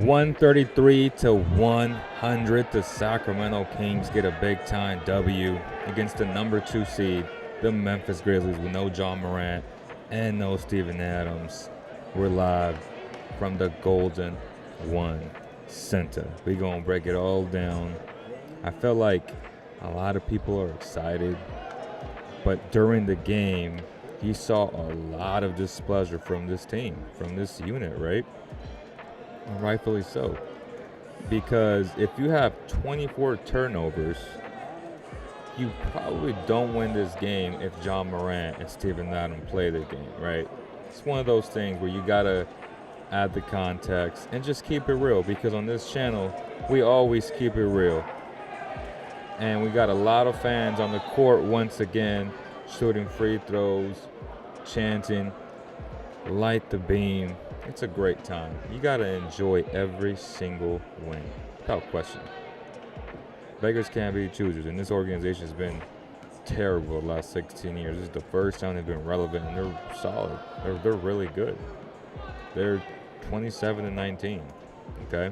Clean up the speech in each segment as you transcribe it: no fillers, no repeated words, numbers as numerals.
133 to 100. The Sacramento Kings get a big-time W against the number 2 seed, the Memphis Grizzlies, with no John Morant and no Steven Adams. We're live from the Golden One Center. We're going to break it all down. I felt like a lot of people are excited, but during the game, you saw a lot of displeasure from this team, from this unit, right? And rightfully so. Because if you have 24 turnovers, you probably don't win this game if John Morant and Steven Adams play the game, right? It's one of those things where you got to add the context and just keep it real, because on this channel, we always keep it real. And we got a lot of fans on the court once again, shooting free throws, chanting, light the beam. It's a great time. You got to enjoy every single win, without question. Beggars can't be choosers, and this organization has been terrible the last 16 years. This is the first time they've been relevant, and they're solid. They're really good. They're 27-19, okay?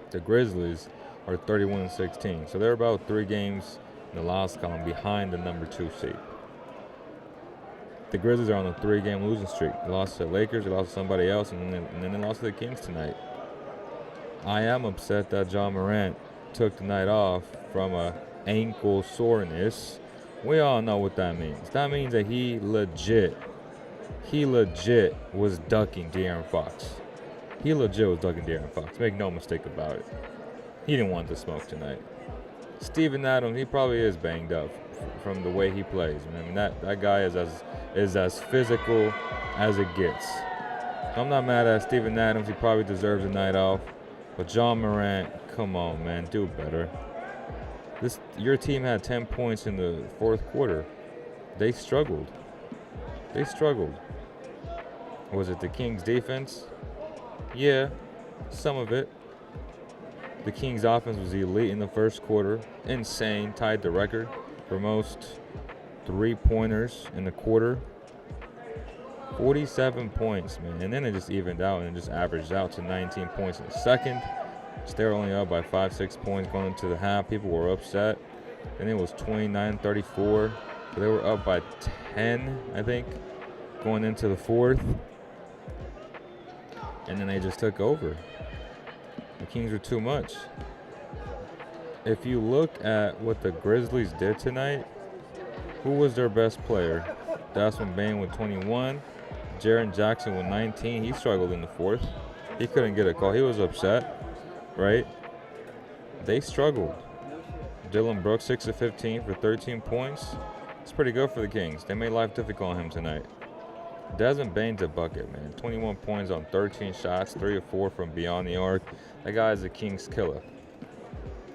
The Grizzlies are 31-16, so they're about 3 games in the loss column behind the number 2 seed. The Grizzlies are on a 3-game losing streak. They lost to the Lakers, they lost to somebody else, and then they lost to the Kings tonight. I am upset that John Morant took the night off from a ankle soreness. We all know what that means. That means that he legit was ducking De'Aaron Fox. He legit was ducking De'Aaron Fox. Make no mistake about it. He didn't want the smoke tonight. Steven Adams, he probably is banged up from the way he plays. I mean, that guy is as physical as it gets. I'm not mad at Steven Adams. He probably deserves a night off. But John Morant, come on, man, do better. Your team had 10 points in the fourth quarter. They struggled. Was it the Kings' defense? Yeah, some of it. The Kings' offense was elite in the first quarter. Insane. Tied the record for most three-pointers in the quarter. 47 points, man. And then it just evened out and just averaged out to 19 points in the second. So they were only up by 5-6 points going into the half. People were upset. And it was 29-34. So they were up by 10, I think, going into the fourth. And then they just took over. The Kings were too much. If you look at what the Grizzlies did tonight, who was their best player? Desmond Bane with 21. Jaren Jackson with 19. He struggled in the fourth. He couldn't get a call. He was upset, right? They struggled. Dylan Brooks, 6 of 15 for 13 points. It's pretty good for the Kings. They made life difficult on him tonight. Desmond Bane's a bucket, man. 21 points on 13 shots, 3 of 4 from beyond the arc. That guy is a Kings killer.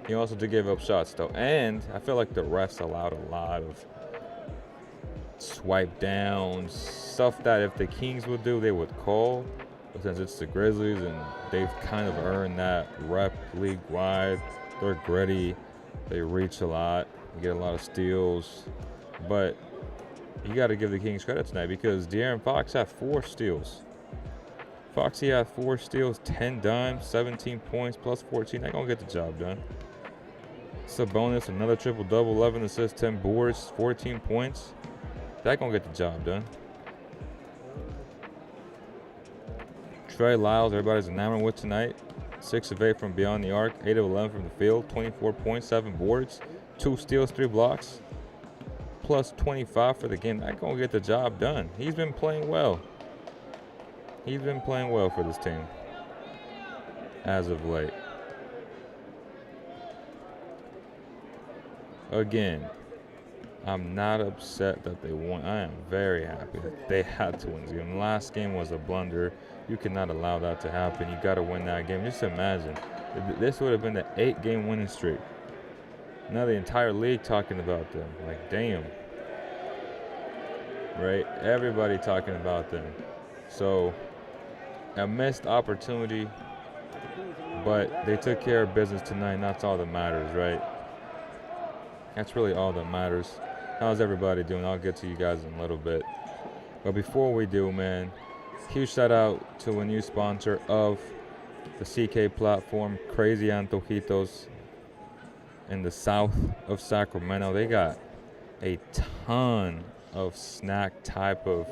He also did give up shots, though. And I feel like the refs allowed a lot of swipe downs, stuff that if the Kings would do, they would call. But since it's the Grizzlies and they've kind of earned that rep league-wide, they're gritty, they reach a lot, they get a lot of steals. But you got to give the Kings credit tonight because De'Aaron Fox had 4 steals. Foxy had 4 steals, 10 dimes, 17 points, plus 14. They're going to get the job done. Sabonis, another triple-double, 11 assists, 10 boards, 14 points. They're going to get the job done. Trey Lyles, everybody's enamored with tonight. 6 of 8 from beyond the arc, 8 of 11 from the field, 24 points, 7 boards, 2 steals, 3 blocks, plus 25 for the game. They're going to get the job done. He's been playing well. He's been playing well for this team as of late. Again, I'm not upset that they won. I am very happy that they had to win this game. The last game was a blunder. You cannot allow that to happen. You got to win that game. Just imagine. This would have been the 8-game winning streak. Now the entire league talking about them. Like, damn. Right? Everybody talking about them. So, a missed opportunity, but they took care of business tonight, and that's all that matters, right? That's really all that matters. How's everybody doing? I'll get to you guys in a little bit. But before we do, man, huge shout out to a new sponsor of the CK platform, crazy antojitos in the south of Sacramento. They got a ton of snack type of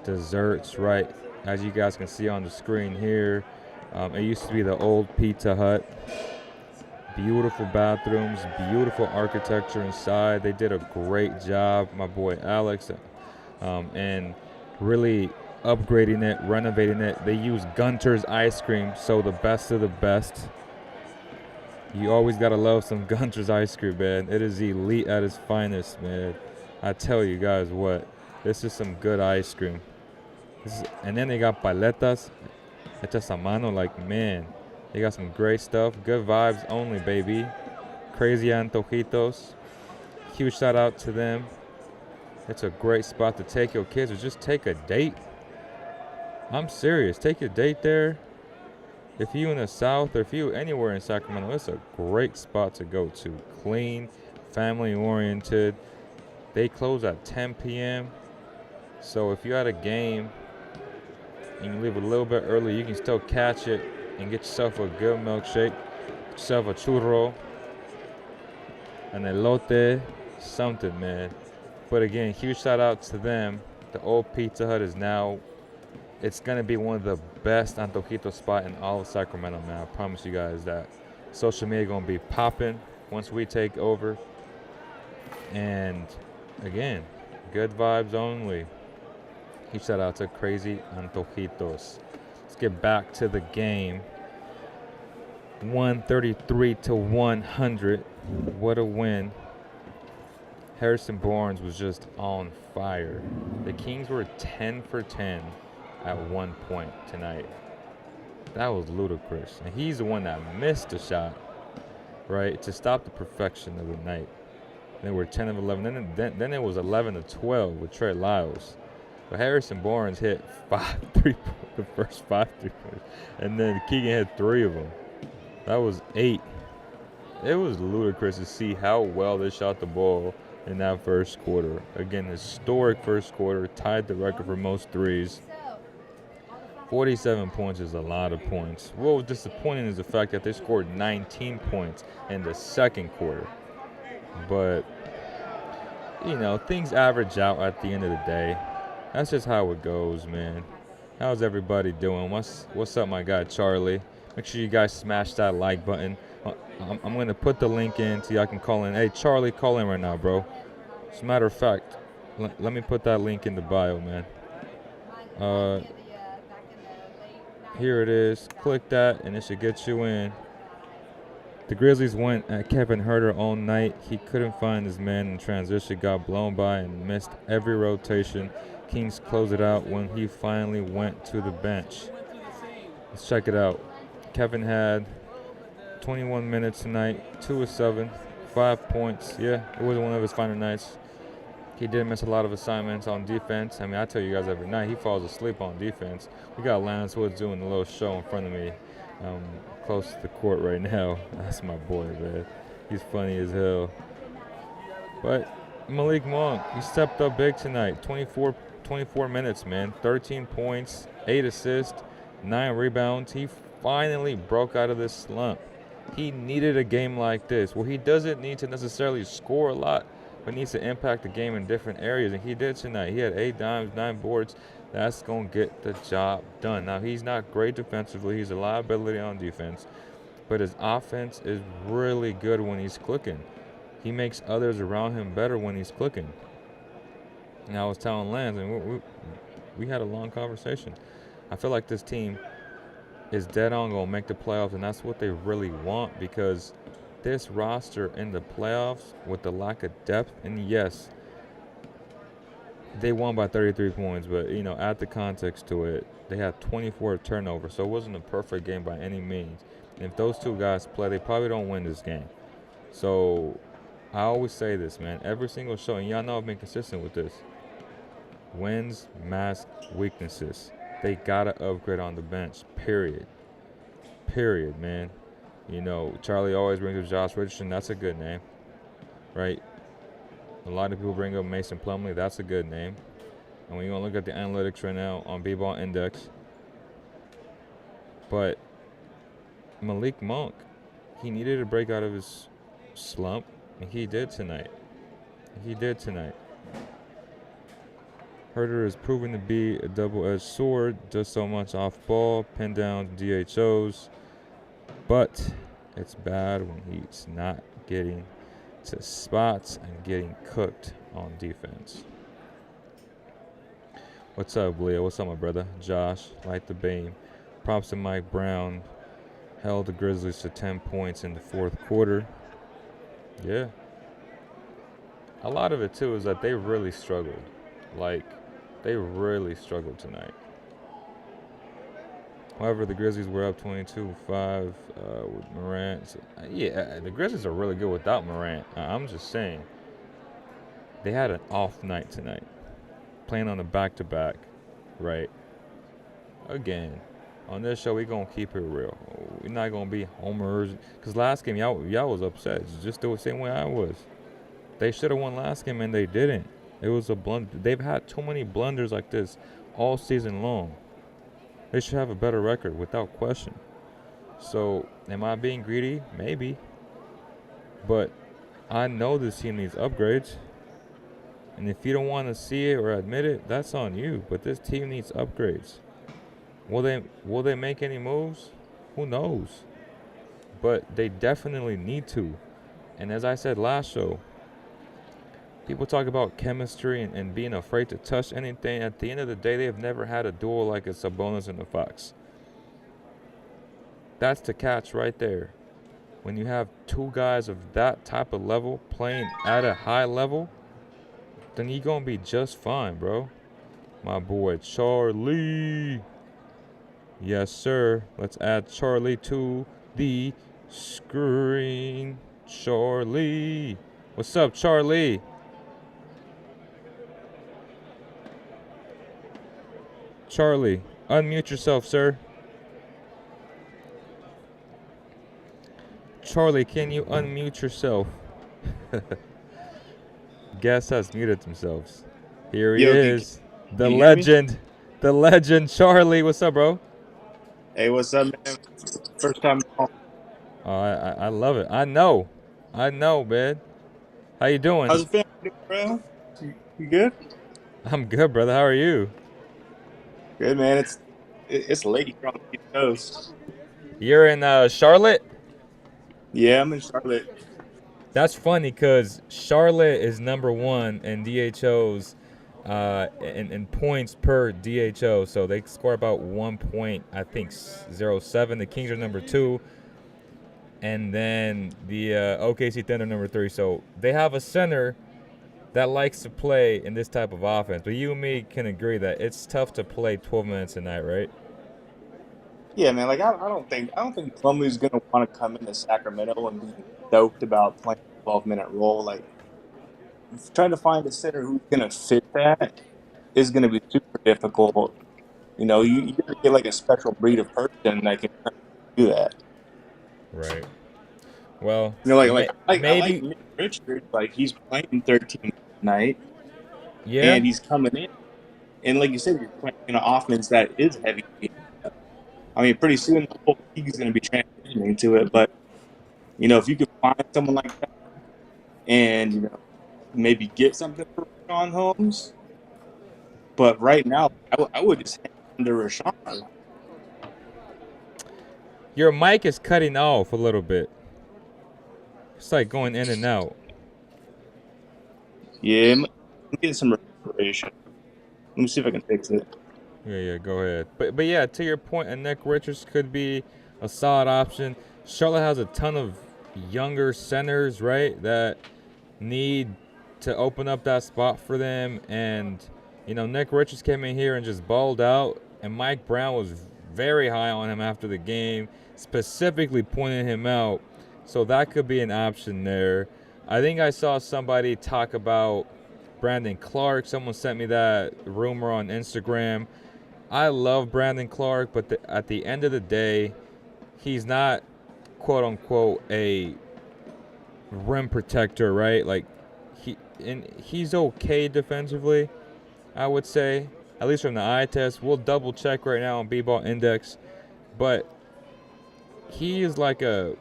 desserts, right? As you guys can see on the screen here, it used to be the old Pizza Hut. Beautiful bathrooms, beautiful architecture inside. They did a great job, my boy Alex, and really upgrading it, renovating it. They use Gunter's ice cream, so the best of the best. You always gotta love some Gunter's ice cream, man. It is elite at its finest, man. I tell you guys what, this is some good ice cream. And then they got paletas hechas a mano, like, man, they got some great stuff. Good vibes only, baby. Crazy antojitos. Huge shout out to them. It's a great spot to take your kids or just take a date. I'm serious. Take a date there. If you in the South or if you anywhere in Sacramento, it's a great spot to go to. Clean, family oriented. They close at 10 p.m. So if you had a game and you leave a little bit early, you can still catch it and get yourself a good milkshake, get yourself a churro, an elote, something, man. But again, huge shout out to them. The old Pizza Hut is now, it's going to be one of the best antojito spot in all of Sacramento, man. I promise you guys that. Social media going to be popping once we take over. And again, good vibes only. Huge shout out to Crazy Antojitos. Let's get back to the game. 133-100. What a win. Harrison Barnes was just on fire. The Kings were 10 for 10 at one point tonight. That was ludicrous. And he's the one that missed the shot, right, to stop the perfection of the night. They were 10 of 11. Then it was 11 of 12 with Trey Lyles. But Harrison Barnes hit the first 5 3-pointers. And then Keegan hit 3 of them. That was 8. It was ludicrous to see how well they shot the ball in that first quarter. Again, historic first quarter, tied the record for most threes. 47 points is a lot of points. What was disappointing is the fact that they scored 19 points in the second quarter. But, you know, things average out at the end of the day. That's just how it goes, man. How's everybody doing? What's up, my guy Charlie? Make sure you guys smash that like button. I'm going to put the link in so y'all can call in. Hey, Charlie, call in right now, bro. As a matter of fact, let me put that link in the bio, man. Here it is. Click that, and it should get you in. The Grizzlies went at Kevin Huerter all night. He couldn't find his man in transition, got blown by, and missed every rotation. Kings closed it out when he finally went to the bench. Let's check it out. Kevin had 21 minutes tonight, 2 of 7, 5 points. Yeah, it was one of his finer nights. He did miss a lot of assignments on defense. I mean, I tell you guys every night, he falls asleep on defense. We got Lance Woods doing a little show in front of me, close to the court right now. That's my boy, man. He's funny as hell. But Malik Monk, he stepped up big tonight. 24 minutes, man. 13 points, 8 assists, 9 rebounds. He finally broke out of this slump. He needed a game like this where he doesn't need to necessarily score a lot, but needs to impact the game in different areas. And he did tonight. He had 8 dimes, 9 boards. That's going to get the job done. Now, he's not great defensively. He's a liability on defense. But his offense is really good when he's clicking. He makes others around him better when he's clicking. And I was telling Lance, and we had a long conversation. I feel like this team is dead on going to make the playoffs, and that's what they really want, because this roster in the playoffs with the lack of depth, and yes, they won by 33 points, but, you know, add the context to it. They had 24 turnovers, so it wasn't a perfect game by any means. And if those two guys play, they probably don't win this game. So I always say this, man, every single show, and y'all know I've been consistent with this. Wins mask weaknesses. They got to upgrade on the bench, period. Period, man. You know, Charlie always brings up Josh Richardson. That's a good name, right? A lot of people bring up Mason Plumlee. That's a good name. And when you're going to look at the analytics right now on B-Ball Index, but Malik Monk. He needed to break out of his slump, and he did tonight. Herter is proving to be a double-edged sword, does so much off ball, pin down DHOs, but it's bad when he's not getting to spots and getting cooked on defense. What's up, Leo? What's up, my brother? Josh, light the beam. Props to Mike Brown. Held the Grizzlies to 10 points in the fourth quarter. Yeah. A lot of it, too, is that they really struggled. They really struggled tonight. However, the Grizzlies were up 22-5 with Morant. So, yeah, the Grizzlies are really good without Morant. I'm just saying. They had an off night tonight. Playing on a back-to-back, right? Again, on this show, we're going to keep it real. We're not going to be homers. Because last game, y'all was upset. It's just the same way I was. They should have won last game, and they didn't. It was a blunder. They've had too many blunders like this all season long. They should have a better record, without question. So, am I being greedy? Maybe. But I know this team needs upgrades. And if you don't want to see it or admit it, that's on you. But this team needs upgrades. Will they make any moves? Who knows? But they definitely need to. And as I said last show, people talk about chemistry and being afraid to touch anything. At the end of the day, they have never had a duel like a Sabonis and a Fox. That's the catch right there. When you have two guys of that type of level playing at a high level, then you're going to be just fine, bro. My boy Charlie. Yes, sir. Let's add Charlie to the screen. Charlie. What's up, Charlie? Charlie, unmute yourself, sir. Charlie, can you unmute yourself? Guest has muted themselves. Here he is. The legend. The legend, Charlie. What's up, bro? Hey, what's up, man? First time. Oh, I love it. I know, man. How you doing? How's the family doing, bro? You good? I'm good, brother. How are you? Good, man. It's late here on the East Coast. You're in Charlotte? Yeah, I'm in Charlotte. That's funny because Charlotte is number one in DHOs in points per DHO. So they score about 1 point, I think 0.7. The Kings are number 2. And then the OKC Thunder number 3. So they have a center that likes to play in this type of offense. But you and me can agree that it's tough to play 12 minutes a night, right? Yeah, man. Like I don't think Plumlee's gonna want to come into Sacramento and be stoked about playing a 12-minute role. Like trying to find a center who's gonna fit that is gonna be super difficult. You know, you gotta get like a special breed of person that can do that. Right. Well, you know, I like maybe Nick Richards. Like he's playing 13 tonight, yeah, and he's coming in, and like you said, you're playing an offense that is heavy. I mean, pretty soon the whole league is going to be transitioning to it. But you know, if you could find someone like that, and you know, maybe get something for Rashawn Holmes. But right now, I would just hand under Rashawn. Your mic is cutting off a little bit. It's like going in and out. Yeah, I'm getting some restoration. Let me see if I can fix it. Yeah, go ahead. But yeah, to your point, and Nick Richards could be a solid option. Charlotte has a ton of younger centers, right, that need to open up that spot for them. And, you know, Nick Richards came in here and just balled out, and Mike Brown was very high on him after the game, specifically pointing him out. So that could be an option there. I think I saw somebody talk about Brandon Clark. Someone sent me that rumor on Instagram. I love Brandon Clark, but at the end of the day, he's not, quote unquote, a rim protector, right? Like he's okay defensively, I would say, at least from the eye test. We'll double check right now on B-Ball Index, but he is like a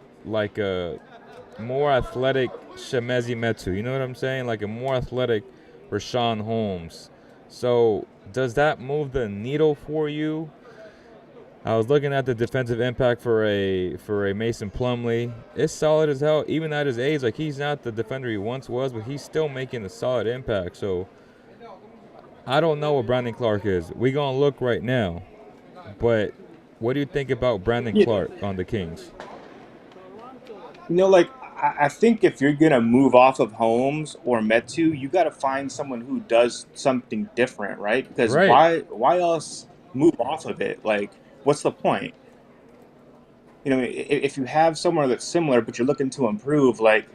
more athletic Shemezi Metu. You know what I'm saying? Like a more athletic Rashawn Holmes. So does that move the needle for you? I was looking at the defensive impact for a Mason Plumlee. It's solid as hell, even at his age. Like he's not the defender he once was, but he's still making a solid impact. So I don't know what Brandon Clark is. We gonna look right now, but what do you think about Brandon Yeah, Clark on the Kings? like I think if you're gonna move off of Holmes or Metu, you got to find someone who does something different, right? Because Right. why else move off of it? Like, what's the point? If you have somewhere that's similar, but you're looking to improve, like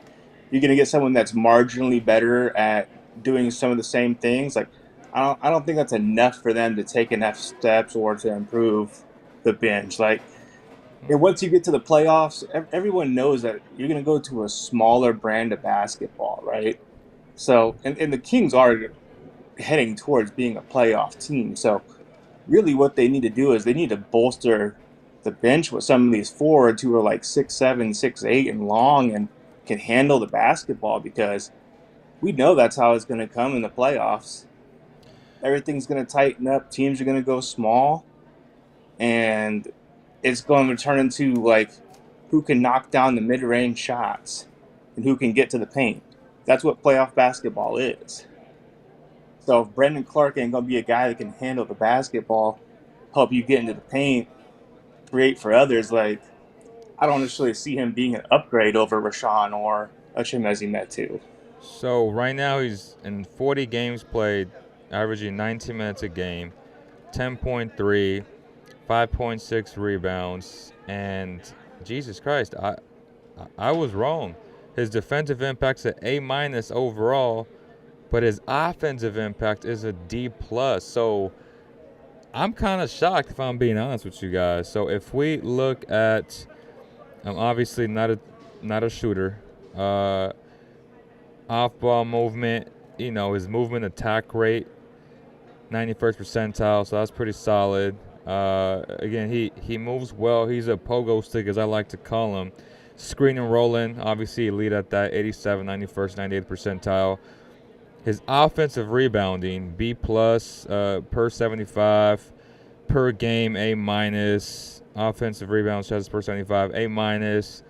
you're gonna get someone that's marginally better at doing some of the same things. Like, I don't think that's enough for them to take enough steps or to improve the bench. Like, and once you get to the playoffs, everyone knows that you're gonna go to a smaller brand of basketball, right? So, and the Kings are heading towards being a playoff team. So really what they need to do is they need to bolster the bench with some of these forwards who are like 6'7", 6'8", and long and can handle the basketball, because we know that's how it's going to come in the playoffs. Everything's going to tighten up. Teams are going to go small, and it's going to turn into like who can knock down the mid-range shots and who can get to the paint. That's what playoff basketball is. So if Brendan Clark ain't going to be a guy that can handle the basketball, help you get into the paint, create for others, like I don't necessarily see him being an upgrade over Rashawn or a Chimezi Metu. So right now he's in 40 games played, averaging 19 minutes a game, 10.3, 5.6 rebounds, and Jesus Christ, I was wrong. His defensive impact's an A minus overall, but his offensive impact is a D plus. So I'm kind of shocked, if I'm being honest with you guys. So if we look at, obviously not a shooter, off ball movement, his movement attack rate, 91st percentile, so that's pretty solid. Again, he moves well. He's a pogo stick, as I like to call him. Screen and rolling, obviously elite at that, 87, 91st, 98th percentile. His offensive rebounding, B plus per 75, per game, A minus. Offensive rebound shots per 75, A minus.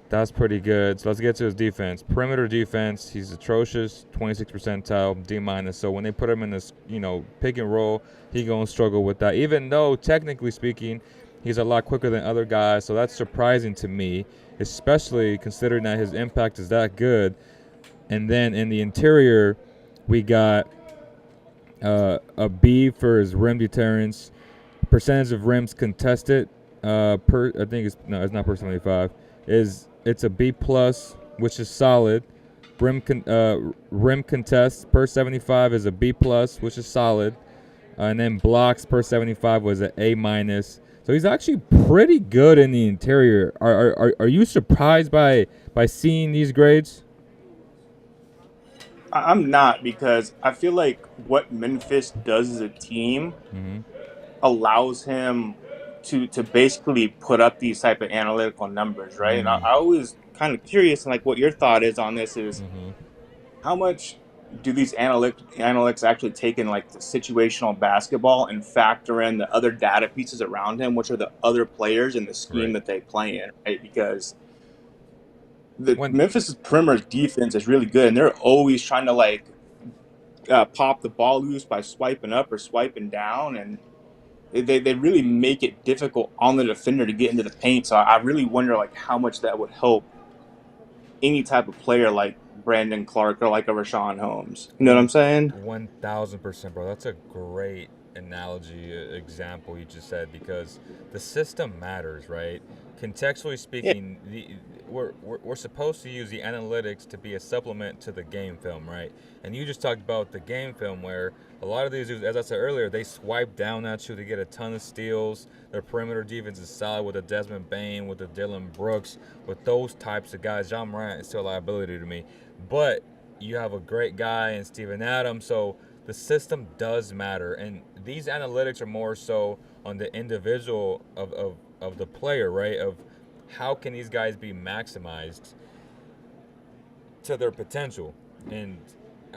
That's pretty good. So let's get to his defense. Perimeter defense, he's atrocious, 26th percentile, D minus. So when they put him in this, pick and roll, he gonna struggle with that. Even though technically speaking, he's a lot quicker than other guys. So that's surprising to me, especially considering that his impact is that good. And then in the interior, we got a B for his rim deterrence, percentage of rims contested. I think it's not per 75. It's a B plus, which is solid. Rim contest per 75 is a B plus, which is solid. And then blocks per 75 was an A minus. So he's actually pretty good in the interior. Are you surprised by seeing these grades? I'm not, because I feel like what Memphis does as a team Mm-hmm. allows him to basically put up these type of analytical numbers, right? And I always kind of curious, and like what your thought is on this is Mm-hmm. how much do these analytics actually take in like the situational basketball and factor in the other data pieces around him, which are the other players in the scheme Right. that they play in, right? Because the When Memphis perimeter defense is really good, and they're always trying to like pop the ball loose by swiping up or swiping down, and they really make it difficult on the defender to get into the paint. So I really wonder like how much that would help any type of player like Brandon Clark or like a Rashawn Holmes. You know what I'm One saying? 1000%, bro. That's a great analogy example you just said, because the system matters, right? Contextually Yeah. speaking, we're supposed to use the analytics to be a supplement to the game film, right? And you just talked about the game film where a lot of these dudes, as I said earlier, they swipe down at you to get a ton of steals. Their perimeter defense is solid with a Desmond Bain, with a Dylan Brooks, with those types of guys. John Morant is still a liability to me. But you have a great guy in Steven Adams, so the system does matter. And these analytics are more so on the individual of the player, right? Of how can these guys be maximized to their potential. And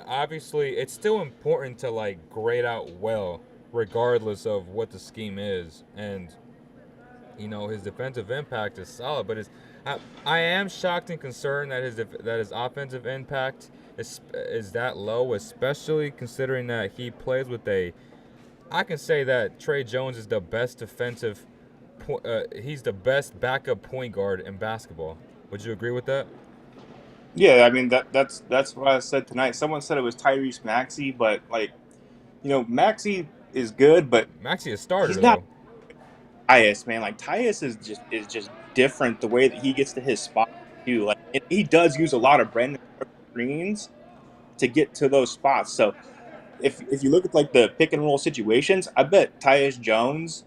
obviously it's still important to like grade out well regardless of what the scheme is. And his defensive impact is solid, but I am shocked and concerned that his offensive impact is that low, especially considering that he plays with I can say that Trey Jones is the best he's the best backup point guard in basketball. Would you agree with that? Yeah, I mean that's what I said tonight. Someone said it was Tyrese Maxey, but like Maxey is good, but Maxey a he's starter not though. Tyus, man. Like Tyus is just different the way that he gets to his spot too. Like he does use a lot of Brandon screens to get to those spots. So if you look at like the pick and roll situations, I bet Tyus Jones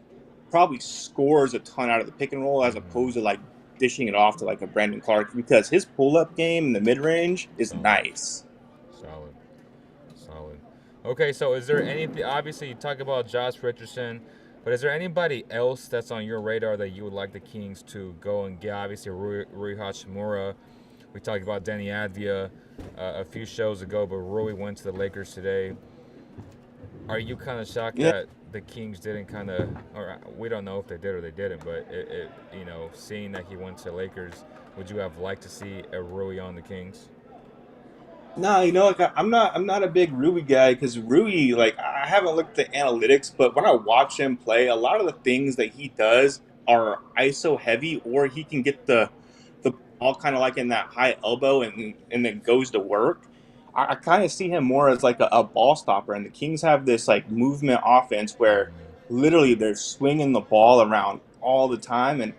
probably scores a ton out of the pick and roll as opposed to like dishing it off to like a Brandon Clark because his pull up game in the mid range is Solid, nice. solid, solid. Okay, so is there anything? Obviously, you talk about Josh Richardson, but is there anybody else that's on your radar that you would like the Kings to go and get? Obviously, Rui Hachimura. We talked about Danny Advia a few shows ago, but Rui went to the Lakers today. Are you kind of shocked Yeah. that the Kings didn't or we don't know if they did or they didn't, but seeing that he went to Lakers, would you have liked to see a Rui on the Kings? No, like I'm not a big Rui guy because Rui, like I haven't looked at the analytics, but when I watch him play, a lot of the things that he does are ISO heavy, or he can get the ball kind of like in that high elbow and then goes to work. I kind of see him more as like a ball stopper, and the Kings have this like movement offense where literally they're swinging the ball around all the time, and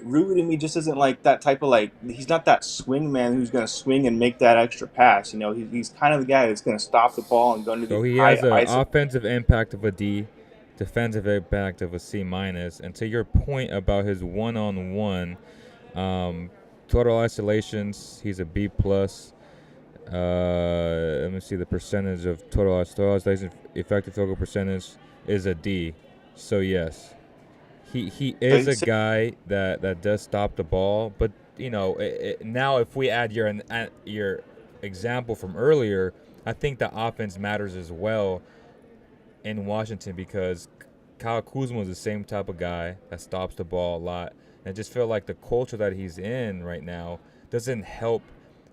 Rui to me just isn't like that type of like he's not that swing man who's going to swing and make that extra pass. He's kind of the guy that's going to stop the ball and go into So these he high has an iso. offensive impact of a D, defensive impact of a C minus. And to your point about his one-on-one total isolations, he's a B plus. Let me see the percentage of total isolation effective field goal percentage is a D. So yes, he So is a he's guy that does stop the ball. But now if we add your example from earlier, I think the offense matters as well in Washington because Kyle Kuzma is the same type of guy that stops the ball a lot. And I just feel like the culture that he's in right now doesn't help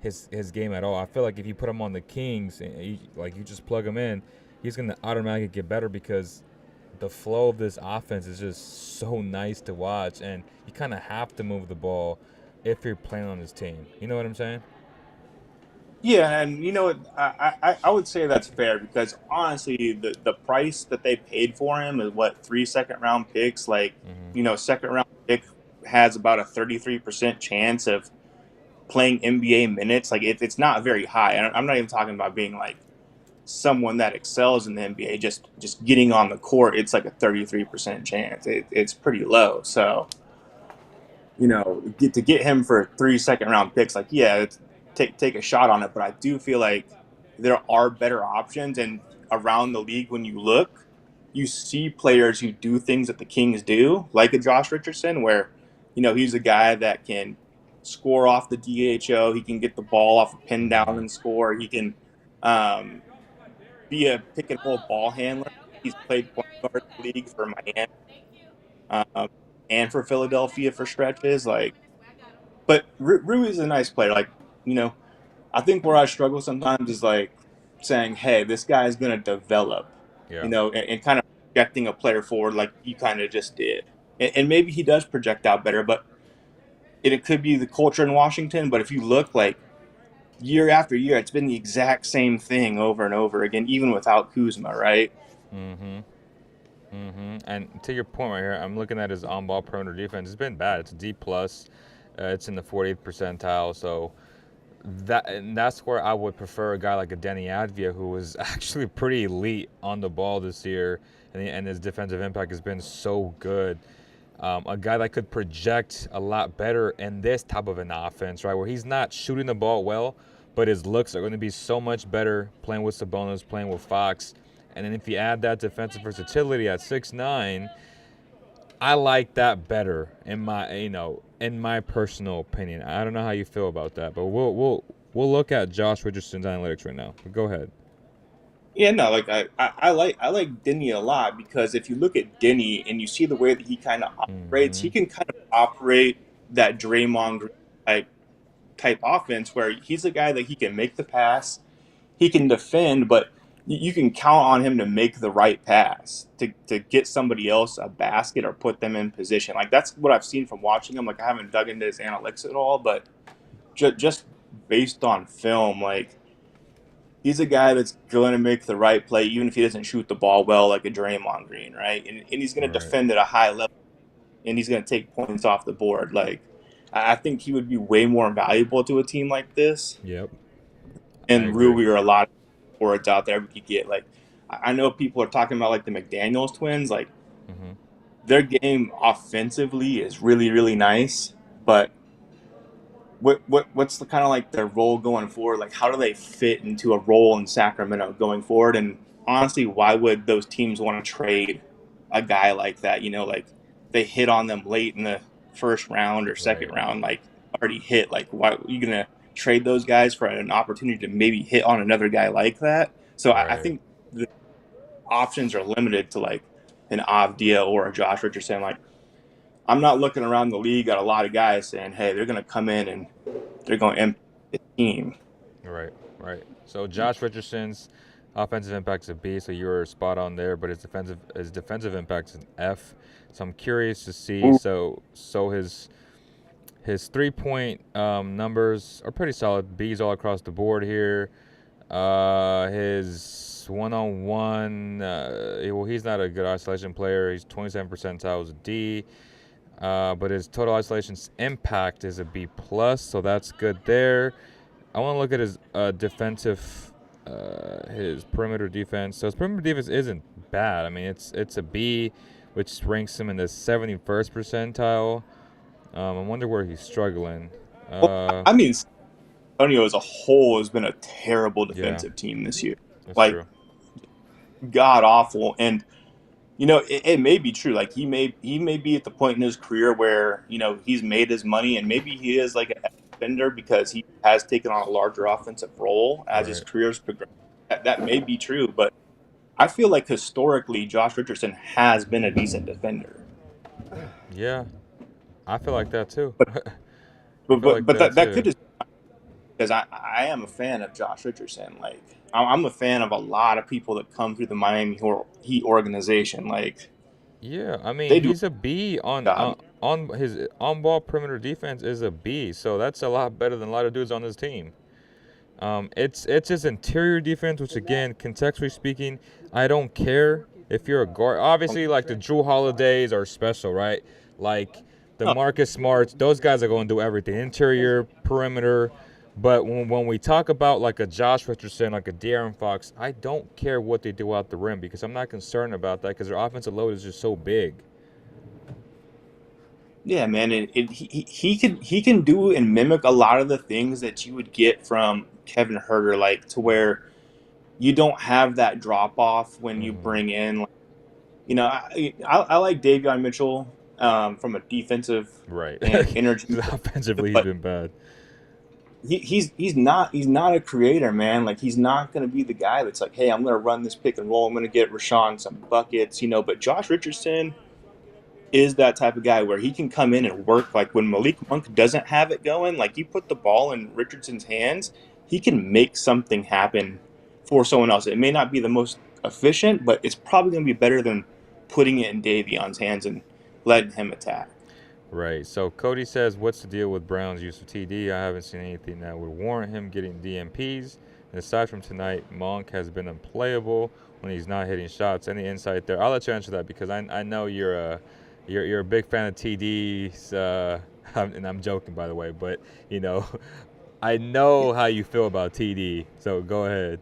his game at all. I feel like if you put him on the Kings, and you just plug him in, he's gonna automatically get better because the flow of this offense is just so nice to watch, and you kind of have to move the ball if you're playing on his team. You know what I'm saying? Yeah, and I would say that's fair because honestly, the price that they paid for him is what 3 second round picks. Like second round pick has about a 33% chance of playing NBA minutes. Like it's not very high. And I'm not even talking about being like someone that excels in the NBA, just getting on the court, it's like a 33% chance. It's pretty low. So, get him for 3 second round picks, like yeah, take a shot on it. But I do feel like there are better options, and around the league, when you look, you see players who do things that the Kings do, like a Josh Richardson, where he's a guy that can score off the DHO. He can get the ball off a pin down and score. He can um, be a pick and roll ball handler. He's played point guard in the league for Miami um, and for Philadelphia for stretches. Like, but Rui is a nice player. Like, you know, I think where I struggle sometimes is like saying, "Hey, this guy is going to develop," Yeah. and kind of projecting a player forward like you kind of just did. And maybe he does project out better, but it could be the culture in Washington. But if you look like year after year, it's been the exact same thing over and over again, even without Kuzma, right? And to your point right here, I'm looking at his on-ball perimeter defense. It's been bad. It's a D plus. It's in the 40th percentile. So that's where I would prefer a guy like a Denny Advia, who was actually pretty elite on the ball this year, and his defensive impact has been so good. A guy that could project a lot better in this type of an offense, right, where he's not shooting the ball well, but his looks are going to be so much better playing with Sabonis, playing with Fox. And then if you add that defensive versatility at 6'9", I like that better in my personal opinion. I don't know how you feel about that, but we'll look at Josh Richardson's analytics right now. Go ahead. Yeah, no, like I like Denny a lot because if you look at Denny and you see the way that he kind of operates, he Mm-hmm. can kind of operate that Draymond Green type offense where he's a guy that he can make the pass, he can defend, but you can count on him to make the right pass to get somebody else a basket or put them in position. Like that's what I've seen from watching him. Like I haven't dug into his analytics at all, but just based on film, like he's a guy that's going to make the right play, even if he doesn't shoot the ball well, like a Draymond Green, right? And he's going to Right. defend at a high level, and he's going to take points off the board. Like I think he would be way more valuable to a team like this, Yep. I and agree. really are a lot of forwards out there we could get. Like I know people are talking about like the McDaniels twins, like Mm-hmm. their game offensively is really really nice, but what's the kind of like their role going forward? Like, how do they fit into a role in Sacramento going forward? And honestly, why would those teams want to trade a guy like that? Like they hit on them late in the first round or second Right. round, like already hit. Like, why are you gonna trade those guys for an opportunity to maybe hit on another guy like that? So I Right. think the options are limited to like an Avdia or a Josh Richardson. Like, I'm not looking around the league at a lot of guys saying, "Hey, they're gonna come in and they're going to impact the team." Right. Right. So Josh Richardson's offensive impact's a B, so you were spot on there, but his defensive impact's an F. So I'm curious to see. Ooh. So his 3-point numbers are pretty solid. B's all across the board here. His one-on-one, well, he's not a good isolation player. He's 27 percentile, is a D. But his total isolations impact is a B plus, so that's good there. I want to look at his his perimeter defense. So his perimeter defense isn't bad. I mean, it's a B, which ranks him in the 71st percentile. I wonder where he's struggling. Well, Uh, I mean, San Antonio as a whole has been a terrible yeah, defensive team this year. that's Like, true. god awful. And it may be true. Like he may be at the point in his career where he's made his money, and maybe he is like a defender because he has taken on a larger offensive role as his Right. career's progressed. That may be true, but I feel like historically Josh Richardson has been a decent defender. Yeah, I feel like that too. But I but feel but, like but that that too. could just because I am a fan of Josh Richardson. Like I'm a fan of a lot of people that come through the Miami Heat organization. Like Yeah, I mean they do he's a B a job. on his on-ball perimeter defense is a B, so that's a lot better than a lot of dudes on his team. It's his interior defense, which again, contextually speaking, I don't care if you're a guard. Obviously, like the Drew Holidays are special, right? Like the No, Marcus Smarts, those guys are going to do everything, interior, perimeter. But when we talk about like a Josh Richardson, like a De'Aaron Fox, I don't care what they do out the rim because I'm not concerned about that because their offensive load is just so big. yeah, man, he can do and mimic a lot of the things that you would get from Kevin Herter, like to where you don't have that drop off when you Hmm. bring in. Like, I like Davion Mitchell from a defensive Right. and energy, Offensively, he's but been bad. he's not a creator, man. Like he's not going to be the guy that's like, hey, I'm going to run this pick and roll. I'm going to get Rashawn some buckets, But Josh Richardson is that type of guy where he can come in and work. Like when Malik Monk doesn't have it going, like you put the ball in Richardson's hands, he can make something happen for someone else. It may not be the most efficient, but it's probably going to be better than putting it in Davion's hands and letting him attack. Right. So Cody says, "What's the deal with Brown's use of TD? I haven't seen anything that would warrant him getting DMPs. And aside from tonight, Monk has been unplayable when he's not hitting shots. Any insight there? I'll let you answer that because I know you're a big fan of TDs. And I'm joking by the way, but you know, I know how you feel about TD. So go ahead.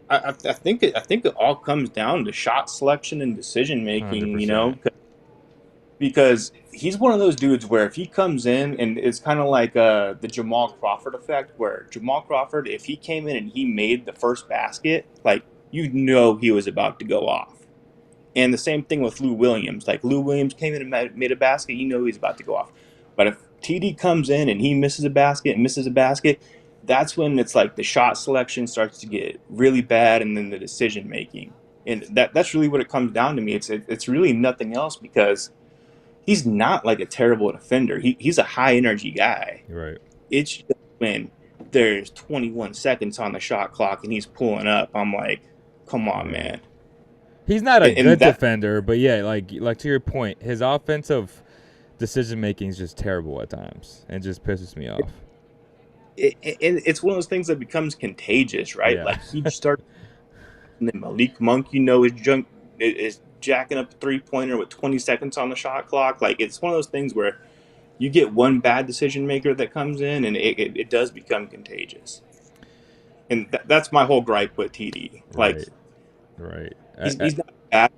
I think it all comes down to shot selection and decision Hundred making. percent. Because he's one of those dudes where if he comes in and it's kind of like the Jamal Crawford effect, where Jamal Crawford, if he came in and he made the first basket, like he was about to go off. And the same thing with Lou Williams. Like Lou Williams came in and made a basket, you know he's about to go off. But if TD comes in and he misses a basket, that's when it's like the shot selection starts to get really bad, and then the decision making. And that's really what it comes down to me. It's really nothing else, because he's not like a terrible defender. He's a high energy guy. Right. It's just when there's 21 seconds on the shot clock and he's pulling up, I'm like, come on, Right. man. He's not a And good that defender, but yeah, like to your point, his offensive decision making is just terrible at times and just pisses me off. it's one of those things that becomes contagious, right? Yeah. Like he starts, and then Malik Monk, is jacking up a 3-pointer with 20 seconds on the shot clock. Like it's one of those things where you get one bad decision maker that comes in, and it does become contagious. And that's my whole gripe with TD. Like Right. Right. he's not bad,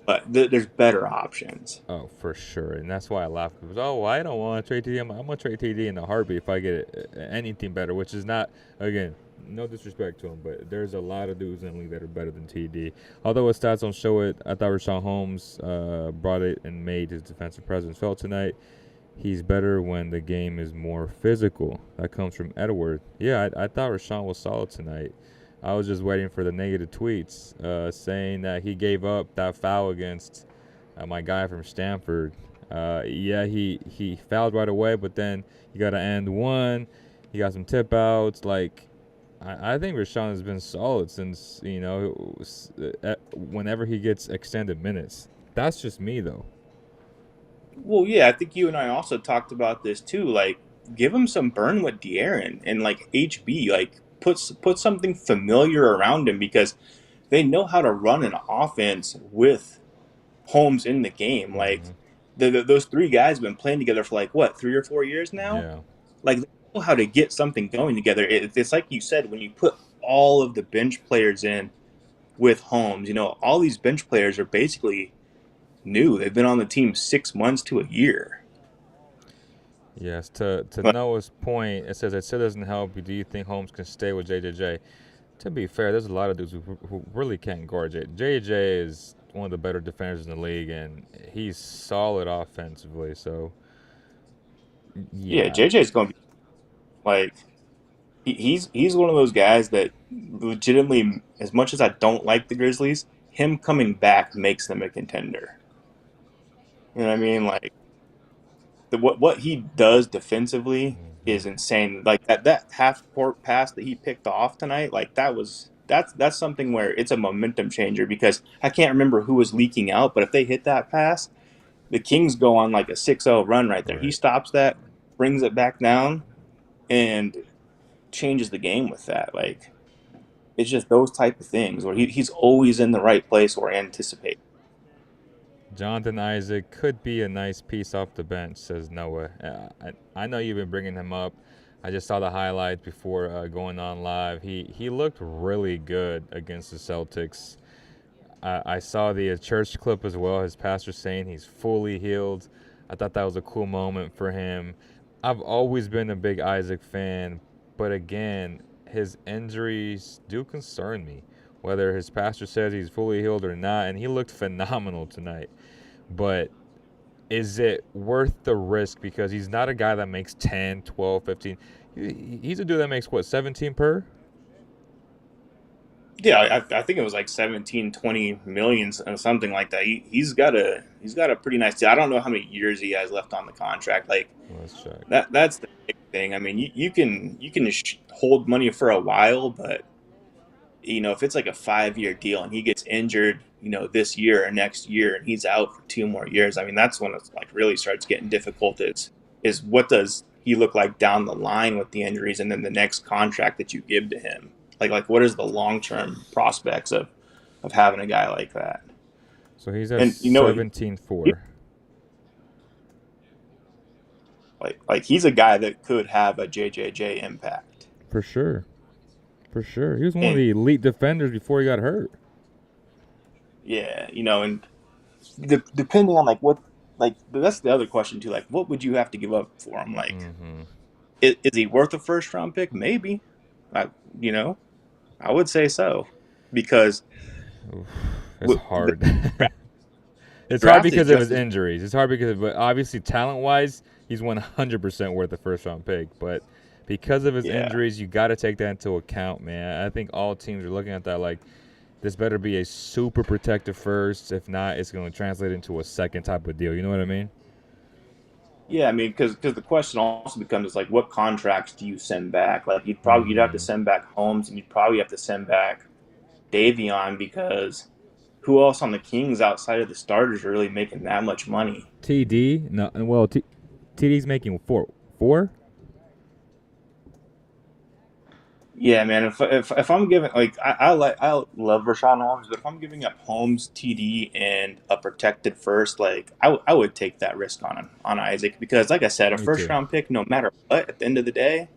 but there's better options. Oh, for sure, and that's why I laugh. Because, oh, well, I don't want to trade TD. I'm gonna trade TD in a heartbeat if I get anything better. Which is not, again, no disrespect to him, but there's a lot of dudes in the league that are better than TD. Although his stats don't show it, I thought Rashawn Holmes brought it and made his defensive presence felt tonight. He's better when the game is more physical. That comes from Edward. Yeah, I thought Rashawn was solid tonight. I was just waiting for the negative tweets saying that he gave up that foul against my guy from Stanford. Yeah, he fouled right away, but then he got to end one. He got some tip outs. Like, I think Rashawn has been solid since, whenever he gets extended minutes. That's just me, though. Well, yeah, I think you and I also talked about this too. Like, give him some burn with De'Aaron and like HB. Like, put something familiar around him, because they know how to run an offense with Holmes in the game. Like, Mm-hmm. those three guys have been playing together for like what, 3 or 4 years now. Yeah. Like, they know how to get something going together. It's like you said, when you put all of the bench players in with Holmes, all these bench players are basically new. They've been on the team 6 months to a year. Yes, to But Noah's point, it says it still doesn't help you. Do you think Holmes can stay with JJJ? To be fair, there's a lot of dudes who really can't guard J. JJ is one of the better defenders in the league, and he's solid offensively. So, yeah, yeah, JJ's going to be like he's one of those guys that legitimately, as much as I don't like the Grizzlies, him coming back makes them a contender. You know what I mean? Like what he does defensively hmm, is insane. Like that half court pass that he picked off tonight, like that's something where it's a momentum changer, because I can't remember who was leaking out, but if they hit that pass, the Kings go on like a 6-0 run right there. He right. stops that, brings it back down, and changes the game with that. Like it's just those type of things where he's always in the right place or anticipate. Jonathan Isaac could be a nice piece off the bench, says Noah. I know you've been bringing him up. I just saw the highlights before going on live. He looked really good against the Celtics. I saw the church clip as well. His pastor saying he's fully healed. I thought that was a cool moment for him. I've always been a big Isaac fan, but again, his injuries do concern me. Whether his pastor says he's fully healed or not, and he looked phenomenal tonight. But is it worth the risk? Because he's not a guy that makes 10, 12, 15. He's a dude that makes, what, 17 per? Yeah, I think it was like 17, 20 million or something like that. He's got a pretty nice deal. I don't know how many years he has left on the contract. Like Let's check. that's the big thing. I mean, you can hold money for a while, but if it's like a 5-year deal and he gets injured, this year or next year, and he's out for 2 more years, I mean, that's when it's like really starts getting difficult. Is what does he look like down the line with the injuries, and then the next contract that you give to him? Like what is the long term prospects of having a guy like that? So he's at And 17 4. like he's a guy that could have a JJJ impact. For sure. For sure. He was one of And the elite defenders before he got hurt. yeah, and depending on like what, like that's the other question too. Like, what would you have to give up for him? Like, Mm-hmm. is he worth a first round pick? Maybe. I you know I would say so, because Oof, it's with hard. It's hard draft is because of just his as injuries. It's hard because, but obviously, talent wise, he's 100% worth the first round pick. But because of his yeah. injuries, you got to take that into account, man. I think all teams are looking at that like this better be a super protective first. If not, it's going to translate into a second type of deal. You know what I mean? Yeah, I mean, because the question also becomes like, what contracts do you send back? Like, you'd have to Mm-hmm. send back Holmes, and you'd probably have to send back Davion because who else on the Kings outside of the starters are really making that much money? TD, no, well, TD's making four. Yeah, man. If I'm giving like I love Rashawn Holmes, but if I'm giving up Holmes, TD, and a protected first, like I would take that risk on Isaac because, like I said, a Me first too. round pick, no matter what, at the end of the day,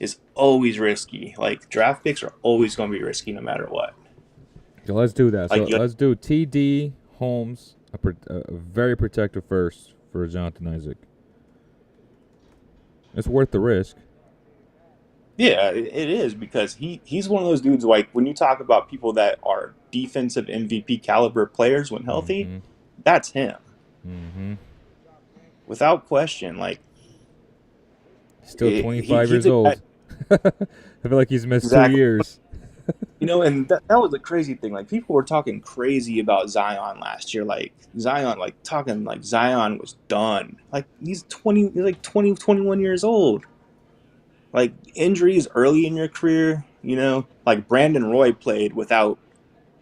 is always risky. Like draft picks are always going to be risky, no matter what. So let's do that. So Like you, let's do TD Holmes, a very protective first for Jonathan Isaac. It's worth the risk. yeah, it is because he's one of those dudes. Like when you talk about people that are defensive MVP caliber players when healthy, Mm-hmm. that's him Mm-hmm. without question. Like Still 25 he's years a guy. old. I feel like he's missed two Exactly. years. And that was the crazy thing. Like people were talking crazy about Zion last year. Like Zion, like talking like Zion was done. Like he's like 20, 21 years old. Like injuries early in your career, like Brandon Roy played without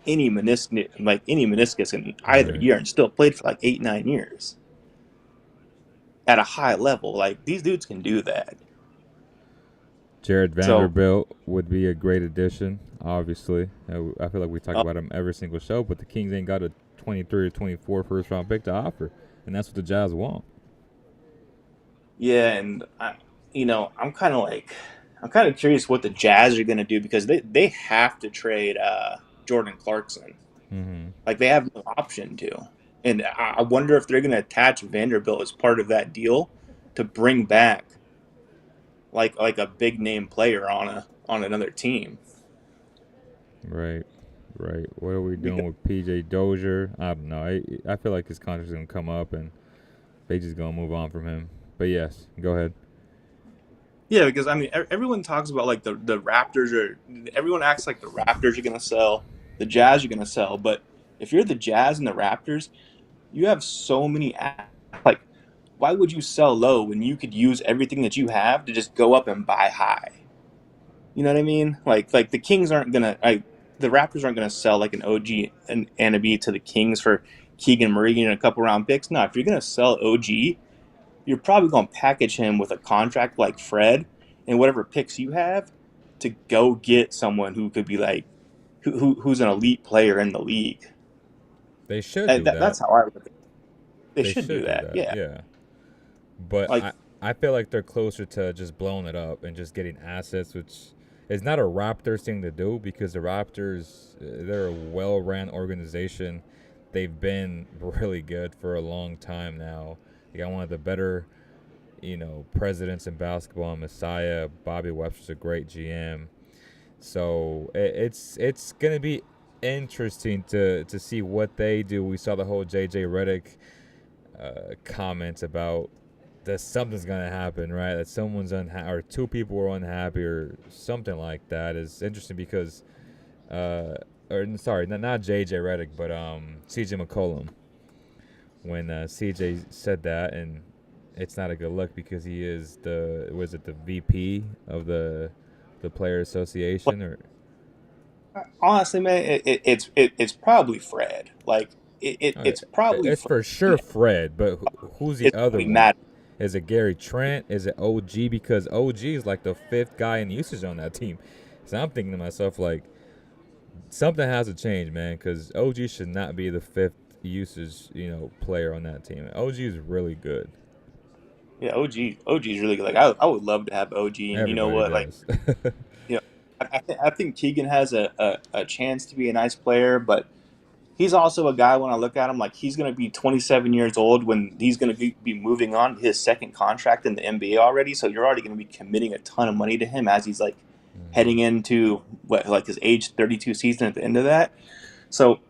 any meniscus in either Right. year and still played for like 8, 9 years at a high level. Like these dudes can do that. Jared So Vanderbilt would be a great addition, obviously. I feel like we talk uh, about him every single show, but the Kings ain't got a 23 or 24 first round pick to offer, and that's what the Jazz want. yeah, and I'm kind of curious what the Jazz are going to do because they have to trade Jordan Clarkson. Mm-hmm. Like they have no option to, and I wonder if they're going to attach Vanderbilt as part of that deal to bring back like a big name player on another team. Right. Right. What are we Because doing with PJ Dozier? I don't know. I feel like his contract's going to come up, and they just going to move on from him. But yes, go ahead. Yeah, because I mean, everyone talks about like the Raptors are. Everyone acts like the Raptors are going to sell, the Jazz are going to sell. But if you're the Jazz and the Raptors, you have so many. Like, why would you sell low when you could use everything that you have to just go up and buy high? You know what I mean? Like the Kings aren't gonna. The Raptors aren't gonna sell like an OG and Anabi to the Kings for Keegan Murray and a couple round picks. No, if you're gonna sell OG, you're probably going to package him with a contract like Fred and whatever picks you have to go get someone who could be like who's an elite player in the league. They should do that. That's how I look at it. They They should do should do that. that. Yeah. Yeah. But Like I feel like they're closer to just blowing it up and just getting assets, which is not a Raptors thing to do because the Raptors, they're a well-ran organization. They've been really good for a long time now. They got one of the better, presidents in basketball, Messiah. Bobby Webster's a great GM. So it's gonna be interesting to see what they do. We saw the whole JJ Redick comments about that something's gonna happen, right? That someone's unhappy or two people were unhappy or something like that is interesting because, or sorry, not JJ Redick, but CJ McCollum. When CJ said that, and it's not a good look because he is the VP of the player association or honestly, man, it's probably Fred. Like uh, it's probably it's Fred. for sure Fred, but who's the It's other probably one? Matt. Is it Gary Trent? Is it OG? Because OG is like the fifth guy in usage on that team. So I'm thinking to myself, like, something has to change, man, because OG should not be the fifth usage, player on that team. OG is really good. Yeah, OG is really good. Like I would love to have OG, and you know Everybody what? Like does. you know, I think Keegan has a chance to be a nice player, but he's also a guy when I look at him, like he's going to be 27 years old when he's going to be moving on to his second contract in the NBA already. So you're already going to be committing a ton of money to him as he's like hmm heading into what like his age 32 season at the end of that. So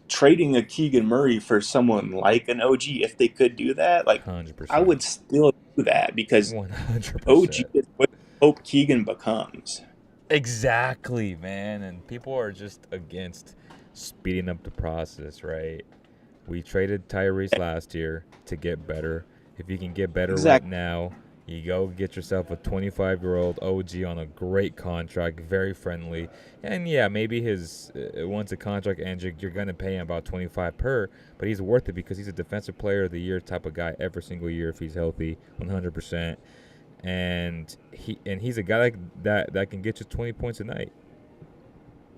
trading a Keegan Murray for someone like an OG, if they could do that, like I 100%. would still do that because OG 100%. is what I hope Keegan becomes. Exactly, man. And people are just against speeding up the process, right? We traded Tyrese last year to get better. If you can get better right Exactly. now, you go get yourself a 25-year-old OG on a great contract, very friendly. And yeah, maybe his once a contract ends, you're going to pay him about 25 per, but he's worth it because he's a defensive player of the year type of guy every single year if he's healthy, 100%. And he's a guy that can get you 20 points a night.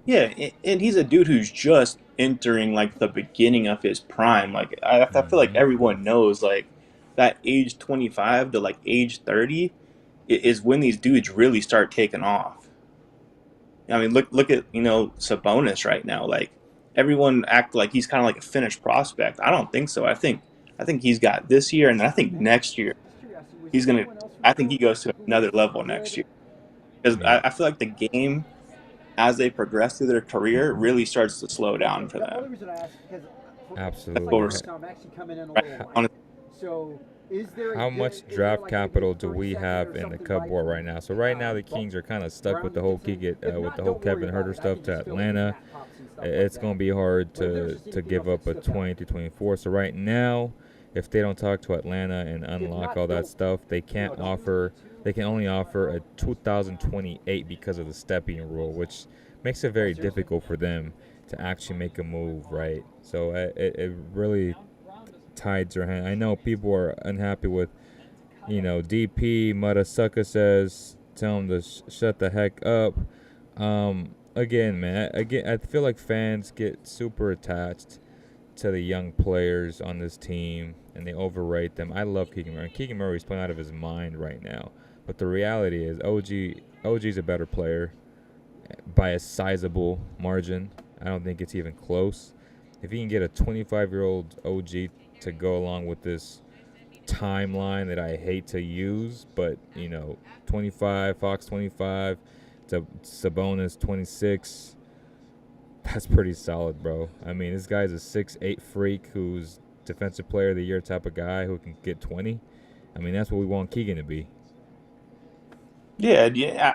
Yeah, and he's a dude who's just entering like the beginning of his prime. Like I feel like Mm-hmm. everyone knows like that age 25 to like age 30 is when these dudes really start taking off. I mean, look at Sabonis right now. Like everyone act like he's kind of like a finished prospect. I don't think so. I think he's got this year, and I think next year he's gonna. I think he goes to another level next year because Yeah, I feel like the game as they progress through their career really starts to slow down for them. That's what we're absolutely. seeing right now. How much draft capital do we have in the cupboard right now? So right now the Kings are kind of stuck with the whole Kevin Herter stuff to Atlanta. It's gonna be hard to give up a 20 to 24. So right now, if they don't talk to Atlanta and unlock all that stuff, they can't offer. They can only offer a 2028 because of the stepping rule, which makes it very difficult for them to actually make a move, right? So it really tides their hand. I know people are unhappy with, DP. Mudasuka says, tell him to shut the heck up. Again, man, I feel like fans get super attached to the young players on this team and they overrate them. I love Keegan Murray. Keegan Murray's playing out of his mind right now. But the reality is OG's a better player by a sizable margin. I don't think it's even close. If you can get a 25-year-old OG to go along with this timeline that I hate to use, but 25, Fox 25, to Sabonis 26, that's pretty solid, bro. I mean, this guy's a 6'8" freak who's defensive player of the year type of guy who can get 20. I mean, that's what we want Keegan to be. Yeah,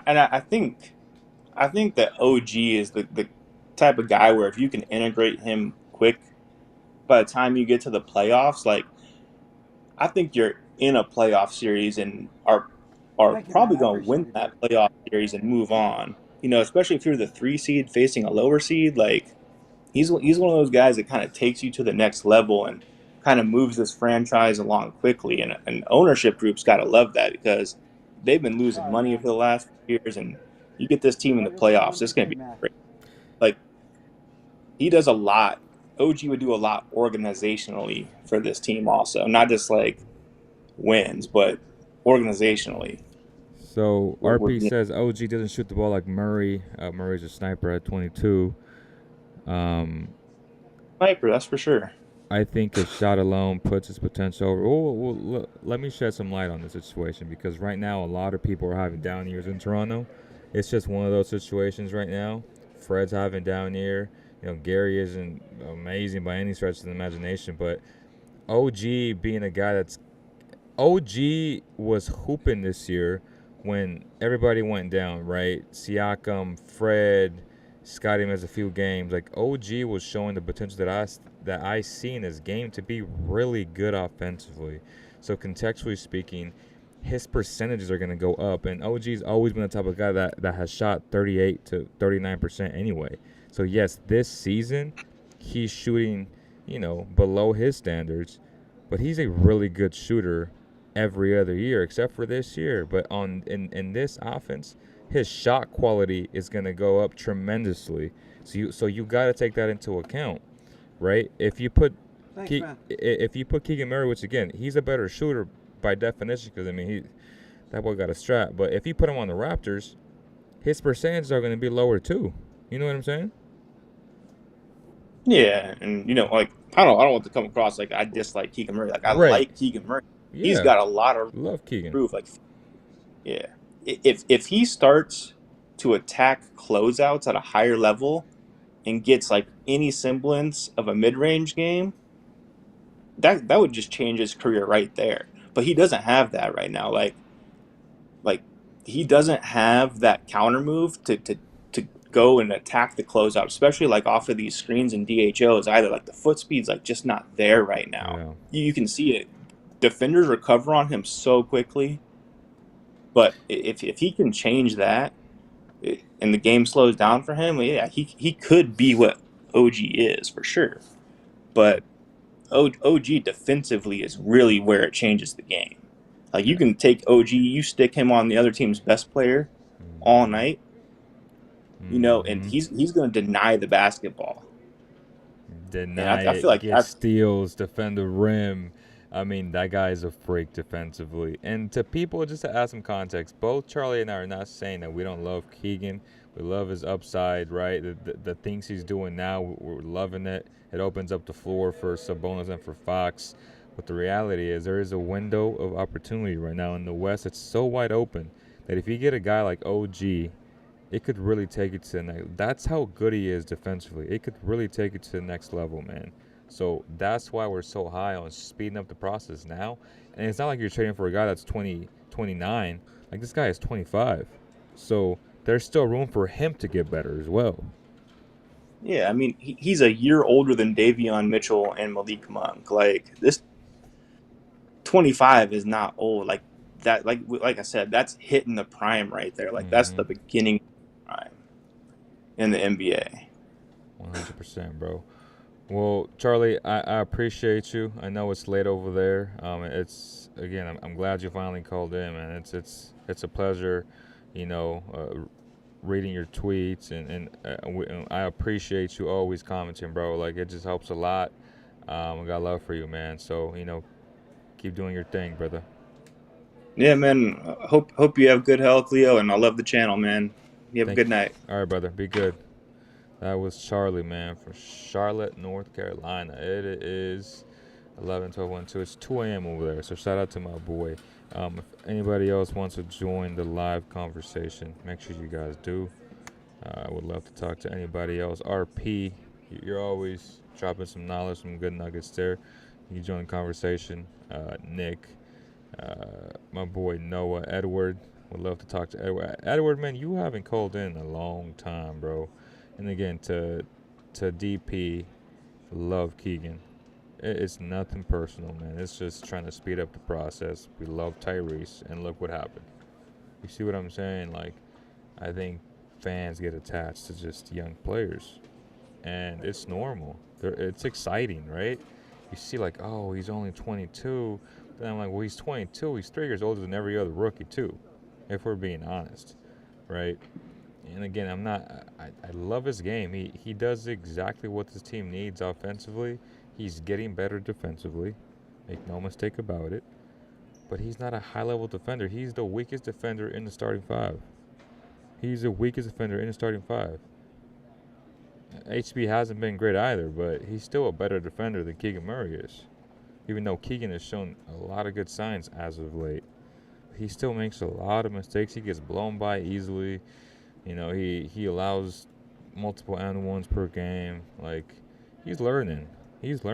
and I think that OG is the type of guy where if you can integrate him quick, by the time you get to the playoffs, like I think you're in a playoff series and are probably going to win that playoff series and move on. Especially if you're the 3 seed facing a lower seed, like he's one of those guys that kind of takes you to the next level and kind of moves this franchise along quickly. And ownership groups got to love that because they've been losing money for the last few years, and you get this team in the playoffs, it's going to be great. Like he does a lot. OG would do a lot organizationally for this team, also, not just like wins, but organizationally. So We're RP says OG doesn't shoot the ball like Murray. Murray's a sniper at 22. Um, sniper, that's for sure. I think his shot alone puts his potential over. Let me shed some light on the situation because right now a lot of people are having down years in Toronto. It's just one of those situations right now. Fred's having down year. Gary isn't amazing by any stretch of the imagination, but OG being a guy that's OG was hooping this year when everybody went down, right? Siakam, Fred, Scotty missed a few games. Like OG was showing the potential that I see in his game to be really good offensively. So contextually speaking, his percentages are going to go up, and OG's always been the type of guy that has shot 38 to 39% anyway. So yes, this season he's shooting, below his standards, but he's a really good shooter every other year except for this year. But in this offense, his shot quality is going to go up tremendously. So you got to take that into account, right? If you put Keegan Murray, which again he's a better shooter by definition, because I mean that boy got a strap. But if you put him on the Raptors, his percentages are going to be lower too. You know what I'm saying? Yeah, and like I don't want to come across like I dislike Keegan Murray. Like I Right. like Keegan Murray. He's Yeah. got a lot of Love Keegan. proof. Like yeah, if he starts to attack closeouts at a higher level and gets like any semblance of a mid-range game, that would just change his career right there. But he doesn't have that right now. Like he doesn't have that counter move to go and attack the closeout, especially like off of these screens and DHOs either. Like the foot speed's like just not there right now. Yeah. You can see it. Defenders recover on him so quickly. But if he can change that and the game slows down for him, yeah, he could be what OG is for sure. But OG defensively is really where it changes the game. Like you can take OG, you stick him on the other team's best player all night, and he's going to deny the basketball. Deny And I feel it, like get that's steals, defend the rim. I mean, that guy is a freak defensively. And to people, just to add some context, both Charlie and I are not saying that we don't love Keegan. We love his upside, right? The things he's doing now, we're loving it. It opens up the floor for Sabonis and for Fox. But the reality is there is a window of opportunity right now in the West. It's so wide open that if you get a guy like OG, it could really take it to the next. That's how good he is defensively. It could really take it to the next level, man. So that's why we're so high on speeding up the process now. And it's not like you're trading for a guy that's 20, 29. Like this guy is 25. So there's still room for him to get better as well. Yeah, I mean, he's a year older than Davion Mitchell and Malik Monk. Like this 25 is not old. Like that, like I said, that's hitting the prime right there. Like that's the beginning prime in the NBA. 100%, bro. Well, Charlie, I appreciate you. I know it's late over there. It's again, I'm glad you finally called in, man. It's a pleasure, reading your tweets and I appreciate you always commenting, bro. Like it just helps a lot. I got love for you, man. So keep doing your thing, brother. Yeah, man. Hope you have good health, Leo, and I love the channel, man. You have a good night. All right, brother. Be good. That was Charlie, man, from Charlotte, North Carolina. It is 11:12:12. It's 2 a.m. over there, so shout out to my boy. If anybody else wants to join the live conversation, make sure you guys do. I would love to talk to anybody else. RP, you're always dropping some knowledge, some good nuggets there. You can join the conversation. Nick, my boy Noah, Edward, would love to talk to Edward. Edward, man, you haven't called in a long time, bro. And again, to DP, love Keegan. It's nothing personal, man. It's just trying to speed up the process. We love Tyrese, and look what happened. You see what I'm saying? Like, I think fans get attached to just young players, and it's normal. It's exciting, right? You see, like, oh, he's only 22. Then I'm like, well, he's 22. He's 3 years older than every other rookie, too, if we're being honest, right? And again, I love his game. He does exactly what this team needs offensively. He's getting better defensively. Make no mistake about it. But he's not a high-level defender. He's the weakest defender in the starting 5. He's the weakest defender in the starting 5. HB hasn't been great either, but he's still a better defender than Keegan Murray is. Even though Keegan has shown a lot of good signs as of late. He still makes a lot of mistakes. He gets blown by easily. He allows multiple and-ones per game. Like, he's learning. It's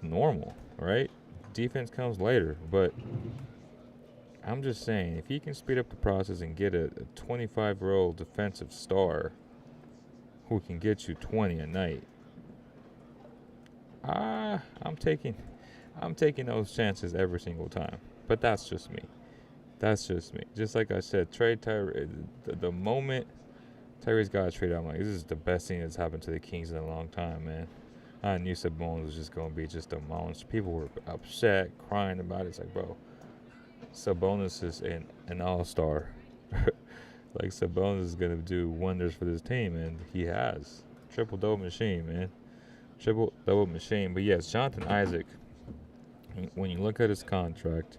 normal, right? Defense comes later, but I'm just saying, if he can speed up the process and get a 25-year-old defensive star who can get you 20 a night, I'm taking those chances every single time. But that's just me. Just like I said, trade Tyrese. The moment Tyrese got traded, I'm like, this is the best thing that's happened to the Kings in a long time, man. I knew Sabonis was just going to be just a monster. People were upset, crying about it. It's like, bro, Sabonis is an all-star. Like, Sabonis is going to do wonders for this team, and he has. Triple-double machine, man. Triple-double machine. But, yes, Jonathan Isaac, when you look at his contract,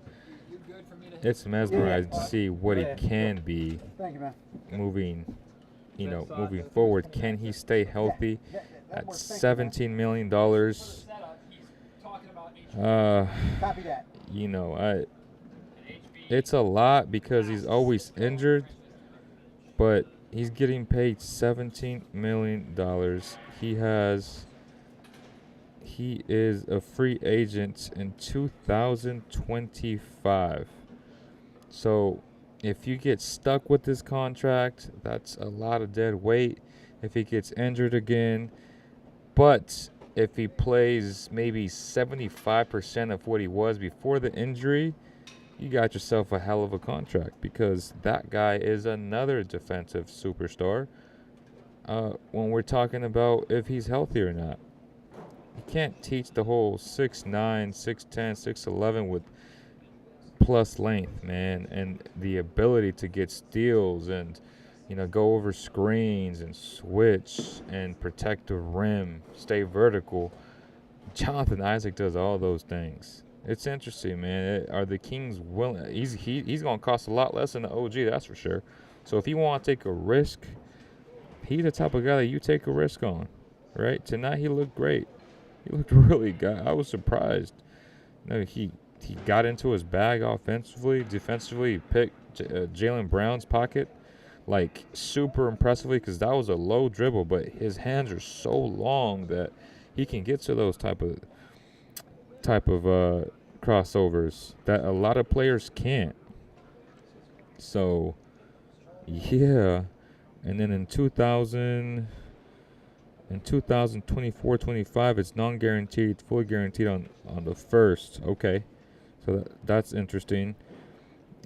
it's mesmerizing to see what he can be moving forward. Can he stay healthy at $17 million? It's a lot because he's always injured, but He's getting paid $17 million. He is a free agent in 2025. So if you get stuck with this contract, that's a lot of dead weight. If he gets injured again, but if he plays maybe 75% of what he was before the injury, you got yourself a hell of a contract, because that guy is another defensive superstar. When we're talking about if he's healthy or not, you can't teach the whole 6'9", 6'10", 6'11" with plus length, man, and the ability to get steals and, go over screens and switch and protect the rim, stay vertical. Jonathan Isaac does all those things. It's interesting, man. Are the Kings willing? He's gonna cost a lot less than the OG, that's for sure. So if you want to take a risk, he's the type of guy that you take a risk on, right? Tonight he looked great. He looked really good. I was surprised. He got into his bag offensively, defensively. He picked Jaylen Brown's pocket, like, super impressively, because that was a low dribble, but his hands are so long that he can get to those type of crossovers that a lot of players can't. So, yeah. And then in 2024-25, it's non-guaranteed, fully guaranteed on the first. Okay, so that's interesting.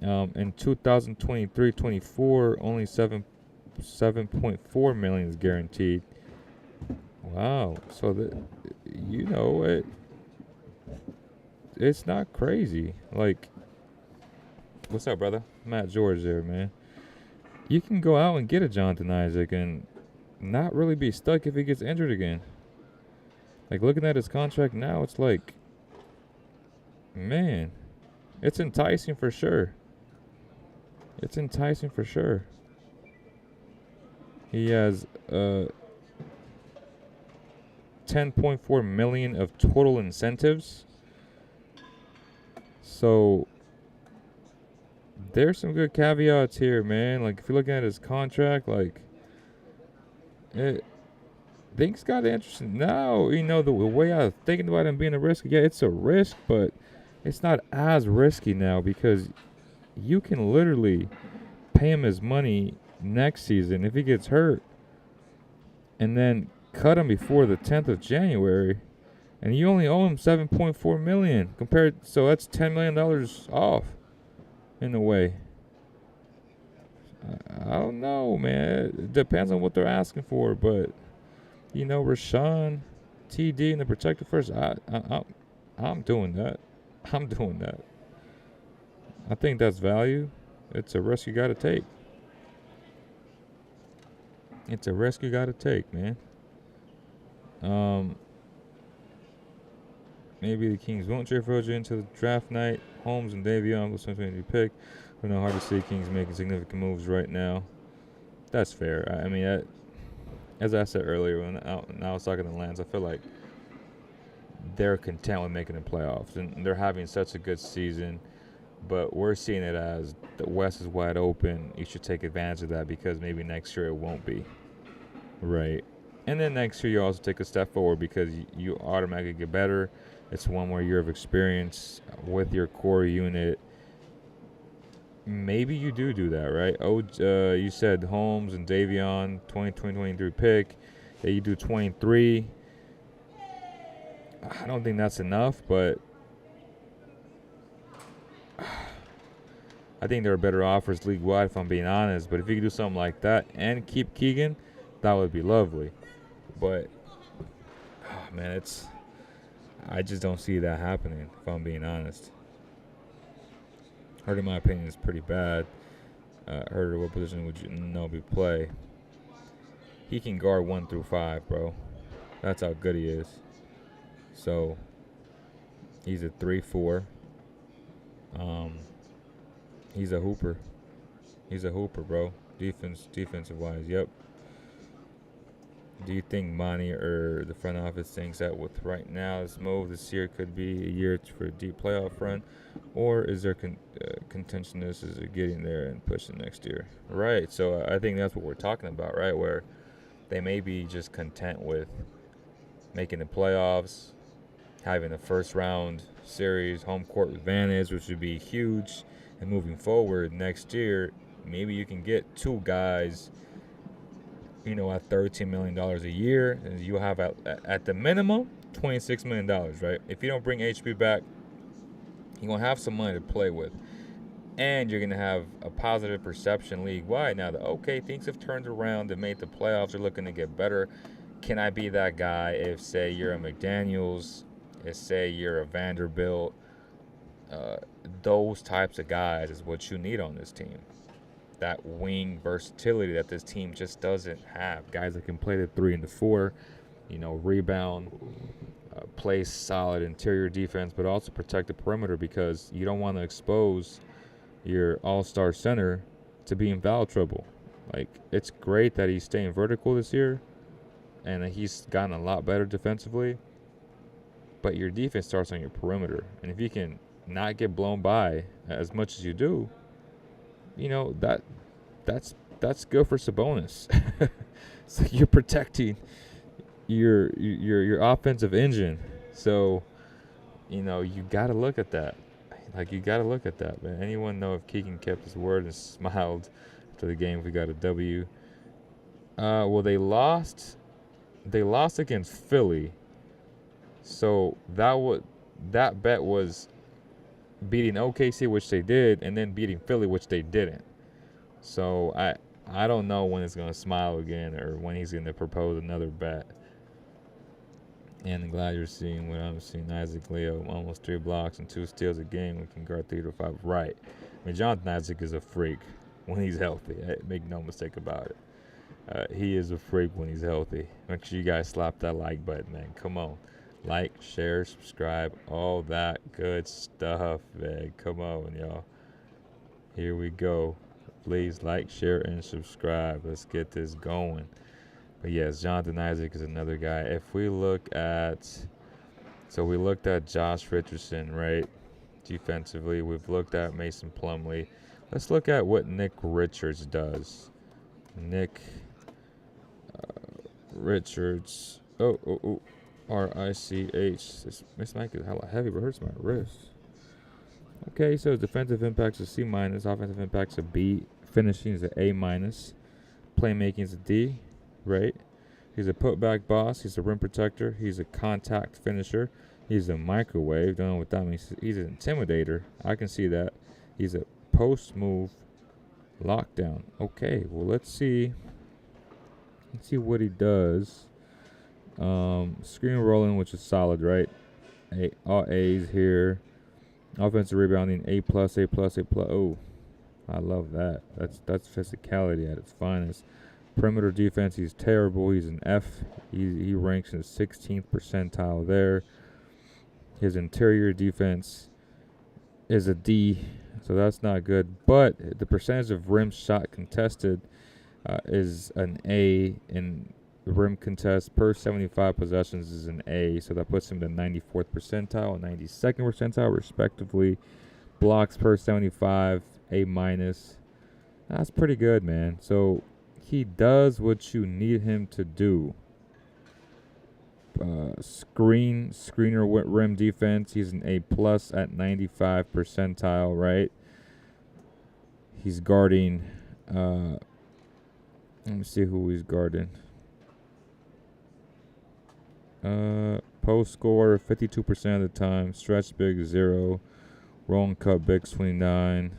In 2023-24, only 7.4 million is guaranteed. Wow. So it's not crazy. Like, what's up, brother? Matt George there, man. You can go out and get a Jonathan Isaac and not really be stuck if he gets injured again. Like, looking at his contract now, it's like, man, it's enticing for sure. It's enticing for sure. He has 10.4 million of total incentives. So there's some good caveats here, man. Like, if you're looking at his contract, like, things got interesting. Now, the way I was thinking about him being a risk, yeah, it's a risk, but it's not as risky now, because you can literally pay him his money next season if he gets hurt, and then cut him before the 10th of January, and you only owe him $7.4 million so that's $10 million off in a way. I don't know, man. It depends on what they're asking for, but Rashawn, TD, and the protected first, I'm doing that. I'm doing that. I think that's value. It's a risk you got to take. It's a risk you got to take, man. Maybe the Kings won't trade for OJ until the draft night. Holmes and Davion will something to pick. I know hard to see Kings making significant moves right now. That's fair. I mean, as I said earlier when I was talking to Lance, I feel like they're content with making the playoffs, and they're having such a good season. But we're seeing it as the West is wide open. You should take advantage of that, because maybe next year it won't be. Right. And then next year you also take a step forward, because you automatically get better. It's one more year of experience with your core unit. Maybe you do that, right? You said Holmes and Davion, 2023 pick. Yeah, you do 23. I don't think that's enough, but I think there are better offers league-wide, if I'm being honest. But if you could do something like that and keep Keegan, that would be lovely. But, man, I just don't see that happening, if I'm being honest. Hurt, in my opinion, is pretty bad. Hurt, what position would you play? He can guard 1 through 5, bro. That's how good he is. So, he's a 3-4. He's a hooper. He's a hooper, bro. Defensive wise, yep. Do you think Monty or the front office thinks that with right now this move this year could be a year for a deep playoff run, or is there contentiousness is it getting there and pushing next year? Right. So I think that's what we're talking about, right? Where they may be just content with making the playoffs, having a first round series, home court advantage, which would be huge, and moving forward next year, maybe you can get two guys at $13 million a year, and you have at the minimum $26 million, right? If you don't bring HB back, you're going to have some money to play with. And you're going to have a positive perception league-wide. Now, things have turned around and made the playoffs are looking to get better. Can I be that guy if, say, you're a McDaniels, if, say, you're a Vanderbilt? Those types of guys is what you need on this team. That wing versatility that this team just doesn't have. Guys that can play the 3 and the 4, rebound, play solid interior defense, but also protect the perimeter, because you don't want to expose your all-star center to be in foul trouble. Like, it's great that he's staying vertical this year and that he's gotten a lot better defensively, but your defense starts on your perimeter. And if you can not get blown by as much as you do, that's good for Sabonis. So you're protecting your offensive engine. So you got to look at that. You got to look at that, man. Anyone know if Keegan kept his word and smiled after the game? We got a W. Well, they lost against Philly. So that bet was beating OKC, which they did, and then beating Philly, which they didn't. So I don't know when it's going to smile again or when he's going to propose another bet. And I'm glad you're seeing what I'm seeing. Isaac Leo, almost 3 blocks and 2 steals a game. We can guard 3 to 5. Right. I mean, Jonathan Isaac is a freak when he's healthy. Make no mistake about it. He is a freak when he's healthy. Make sure you guys slap that like button, man. Come on. Like, share, subscribe, all that good stuff, man. Come on, y'all. Here we go. Please like, share, and subscribe. Let's get this going. But yes, Jonathan Isaac is another guy. If we look at, we looked at Josh Richardson, right? Defensively, we've looked at Mason Plumlee. Let's look at what Nick Richards does. Nick Richards. R-I-C-H. This mic is hella heavy, but it hurts my wrist. Okay, so defensive impact's a C-, offensive impact's a B, finishing is an A-, playmaking is a D, right? He's a putback boss, he's a rim protector, he's a contact finisher, he's a microwave, don't know what that means, he's an intimidator, I can see that. He's a post-move lockdown. Okay, well, let's see what he does. Screen rolling, which is solid, right? All A's here. Offensive rebounding, A+. Oh, I love that. That's physicality at its finest. Perimeter defense, he's terrible. He's an F. He ranks in the 16th percentile there. His interior defense is a D, so that's not good. But the percentage of rim shot contested is an A, and the rim contest per 75 possessions is an A, so that puts him in the 94th percentile and 92nd percentile, respectively. Blocks per 75, A-. That's pretty good, man. So he does what you need him to do. Screener rim defense, he's an A+ at 95 percentile, right? He's guarding, let me see who he's guarding. Post score 52% of the time. Stretch big 0. Roll and cut big 29.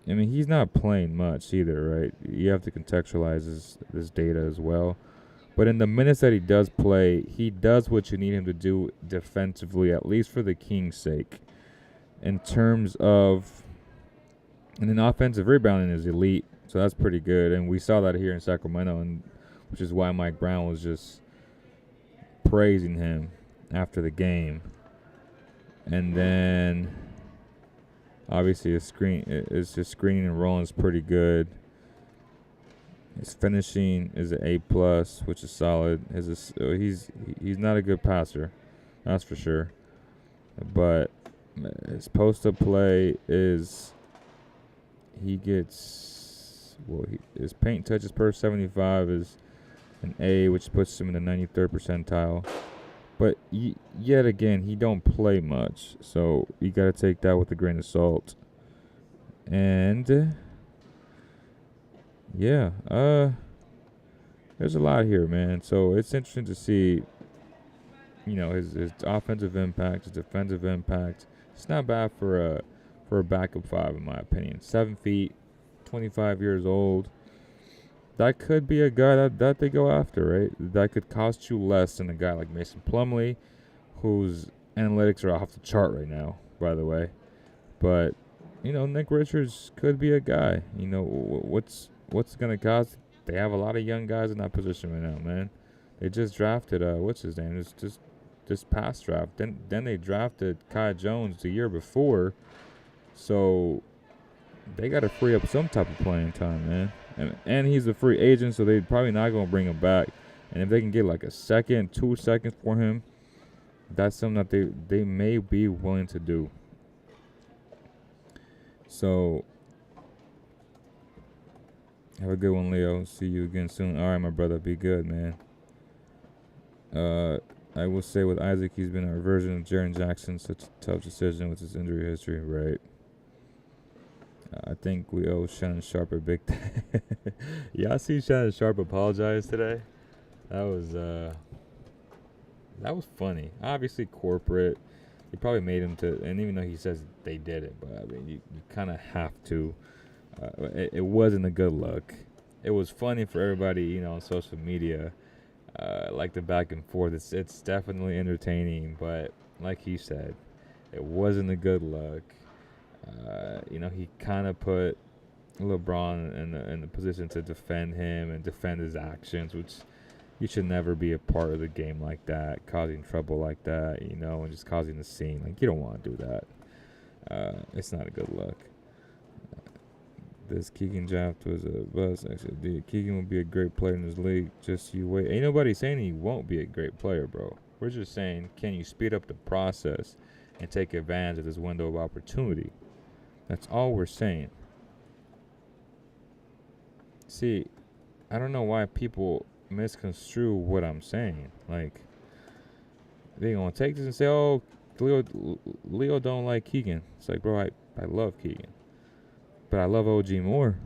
I mean, he's not playing much either, right? You have to contextualize this data as well. But in the minutes that he does play, he does what you need him to do defensively, at least for the Kings' sake. In terms of, and then offensive rebounding is elite, so that's pretty good. And we saw that here in Sacramento, and which is why Mike Brown was just praising him after the game. And then obviously his screening and rolling is pretty good. His finishing is an A+, which is solid. He's not a good passer, that's for sure. But his post-up play is his paint touches per 75 is an A, which puts him in the 93rd percentile. But yet again, he don't play much, so you got to take that with a grain of salt. And yeah, there's a lot here, man. So it's interesting to see, his offensive impact, his defensive impact. It's not bad for a backup 5, in my opinion. 7 feet, 25 years old. That could be a guy that they go after, right? That could cost you less than a guy like Mason Plumlee, whose analytics are off the chart right now, by the way. But, Nick Richards could be a guy. What's going to cost? They have a lot of young guys in that position right now, man. They just drafted, what's his name? It's just this past draft. Then they drafted Kai Jones the year before. So they got to free up some type of playing time, man. And he's a free agent, so they're probably not going to bring him back. And if they can get like a second, 2 seconds for him, that's something that they may be willing to do. So, have a good one, Leo. See you again soon. All right, my brother. Be good, man. I will say with Isaac, he's been our version of Jaren Jackson. Such a tough decision with his injury history. Right. I think we owe Shannon Sharpe a big Y'all see Shannon Sharpe apologize today? That was funny. Obviously corporate. They probably made him to, and even though he says they did it, but I mean, you kind of have to. It wasn't a good look. It was funny for everybody, on social media, like the back and forth. It's definitely entertaining, but like he said, it wasn't a good look. He kind of put LeBron in the position to defend him and defend his actions, which you should never be a part of the game like that, causing trouble like that, and just causing a scene. Like, you don't want to do that. It's not a good look. This Keegan draft was a bust, actually. Keegan will be a great player in this league. Just you wait. Ain't nobody saying he won't be a great player, bro. We're just saying, can you speed up the process and take advantage of this window of opportunity? That's all we're saying. See, I don't know why people misconstrue what I'm saying. Like, they gonna take this and say, oh, Leo don't like Keegan. It's like, bro, I love Keegan. But I love OG more.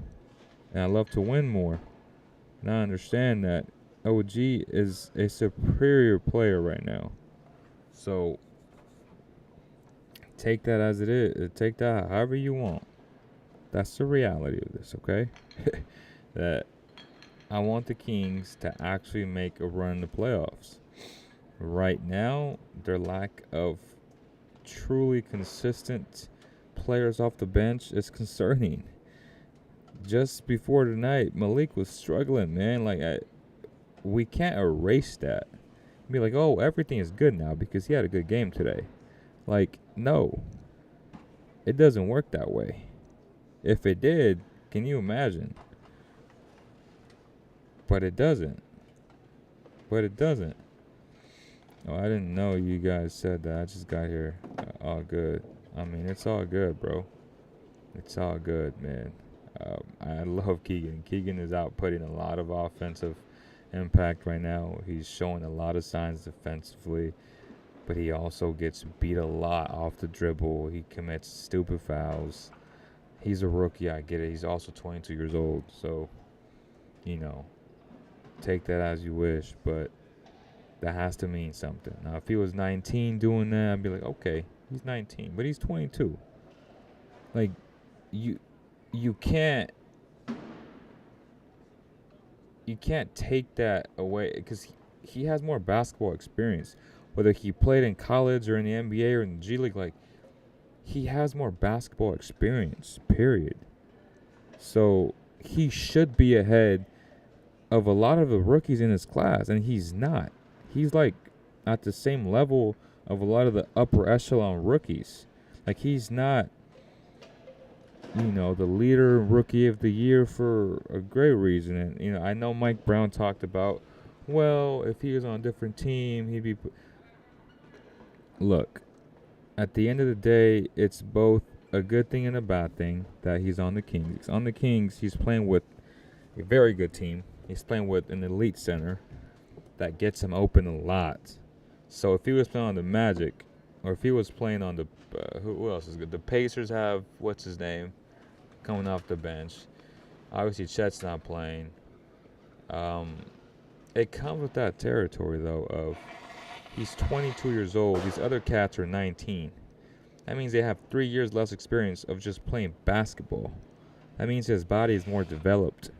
And I love to win more. And I understand that OG is a superior player right now. So take that as it is. Take that however you want. That's the reality of this, okay? That I want the Kings to actually make a run in the playoffs. Right now, their lack of truly consistent players off the bench is concerning. Just before tonight, Malik was struggling, man. Like, we can't erase that. Be like, oh, everything is good now because he had a good game today. Like, no. It doesn't work that way. If it did, can you imagine? But it doesn't. Oh, I didn't know you guys said that. I just got here. All good. I mean, it's all good, bro. It's all good, man. I love Keegan. Keegan is outputting a lot of offensive impact right now. He's showing a lot of signs defensively, but he also gets beat a lot off the dribble. He commits stupid fouls. He's a rookie, I get it. He's also 22 years old, so, take that as you wish, but that has to mean something. Now, if he was 19 doing that, I'd be like, okay, he's 19, but he's 22. Like, you can't take that away because he has more basketball experience. Whether he played in college or in the NBA or in the G League, like, he has more basketball experience, period. So he should be ahead of a lot of the rookies in his class, and he's not. He's, like, at the same level of a lot of the upper echelon rookies. Like, he's not the leader rookie of the year for a great reason. And, I know Mike Brown talked about, well, if he was on a different team, he'd be. Look, at the end of the day, it's both a good thing and a bad thing that he's on the Kings. On the Kings, he's playing with a very good team. He's playing with an elite center that gets him open a lot. So if he was playing on the Magic, or if he was playing on the who else is good? The Pacers have what's his name coming off the bench. Obviously, Chet's not playing. Um, it comes with that territory though of he's 22 years old. These other cats are 19. That means they have 3 years less experience of just playing basketball. That means his body is more developed.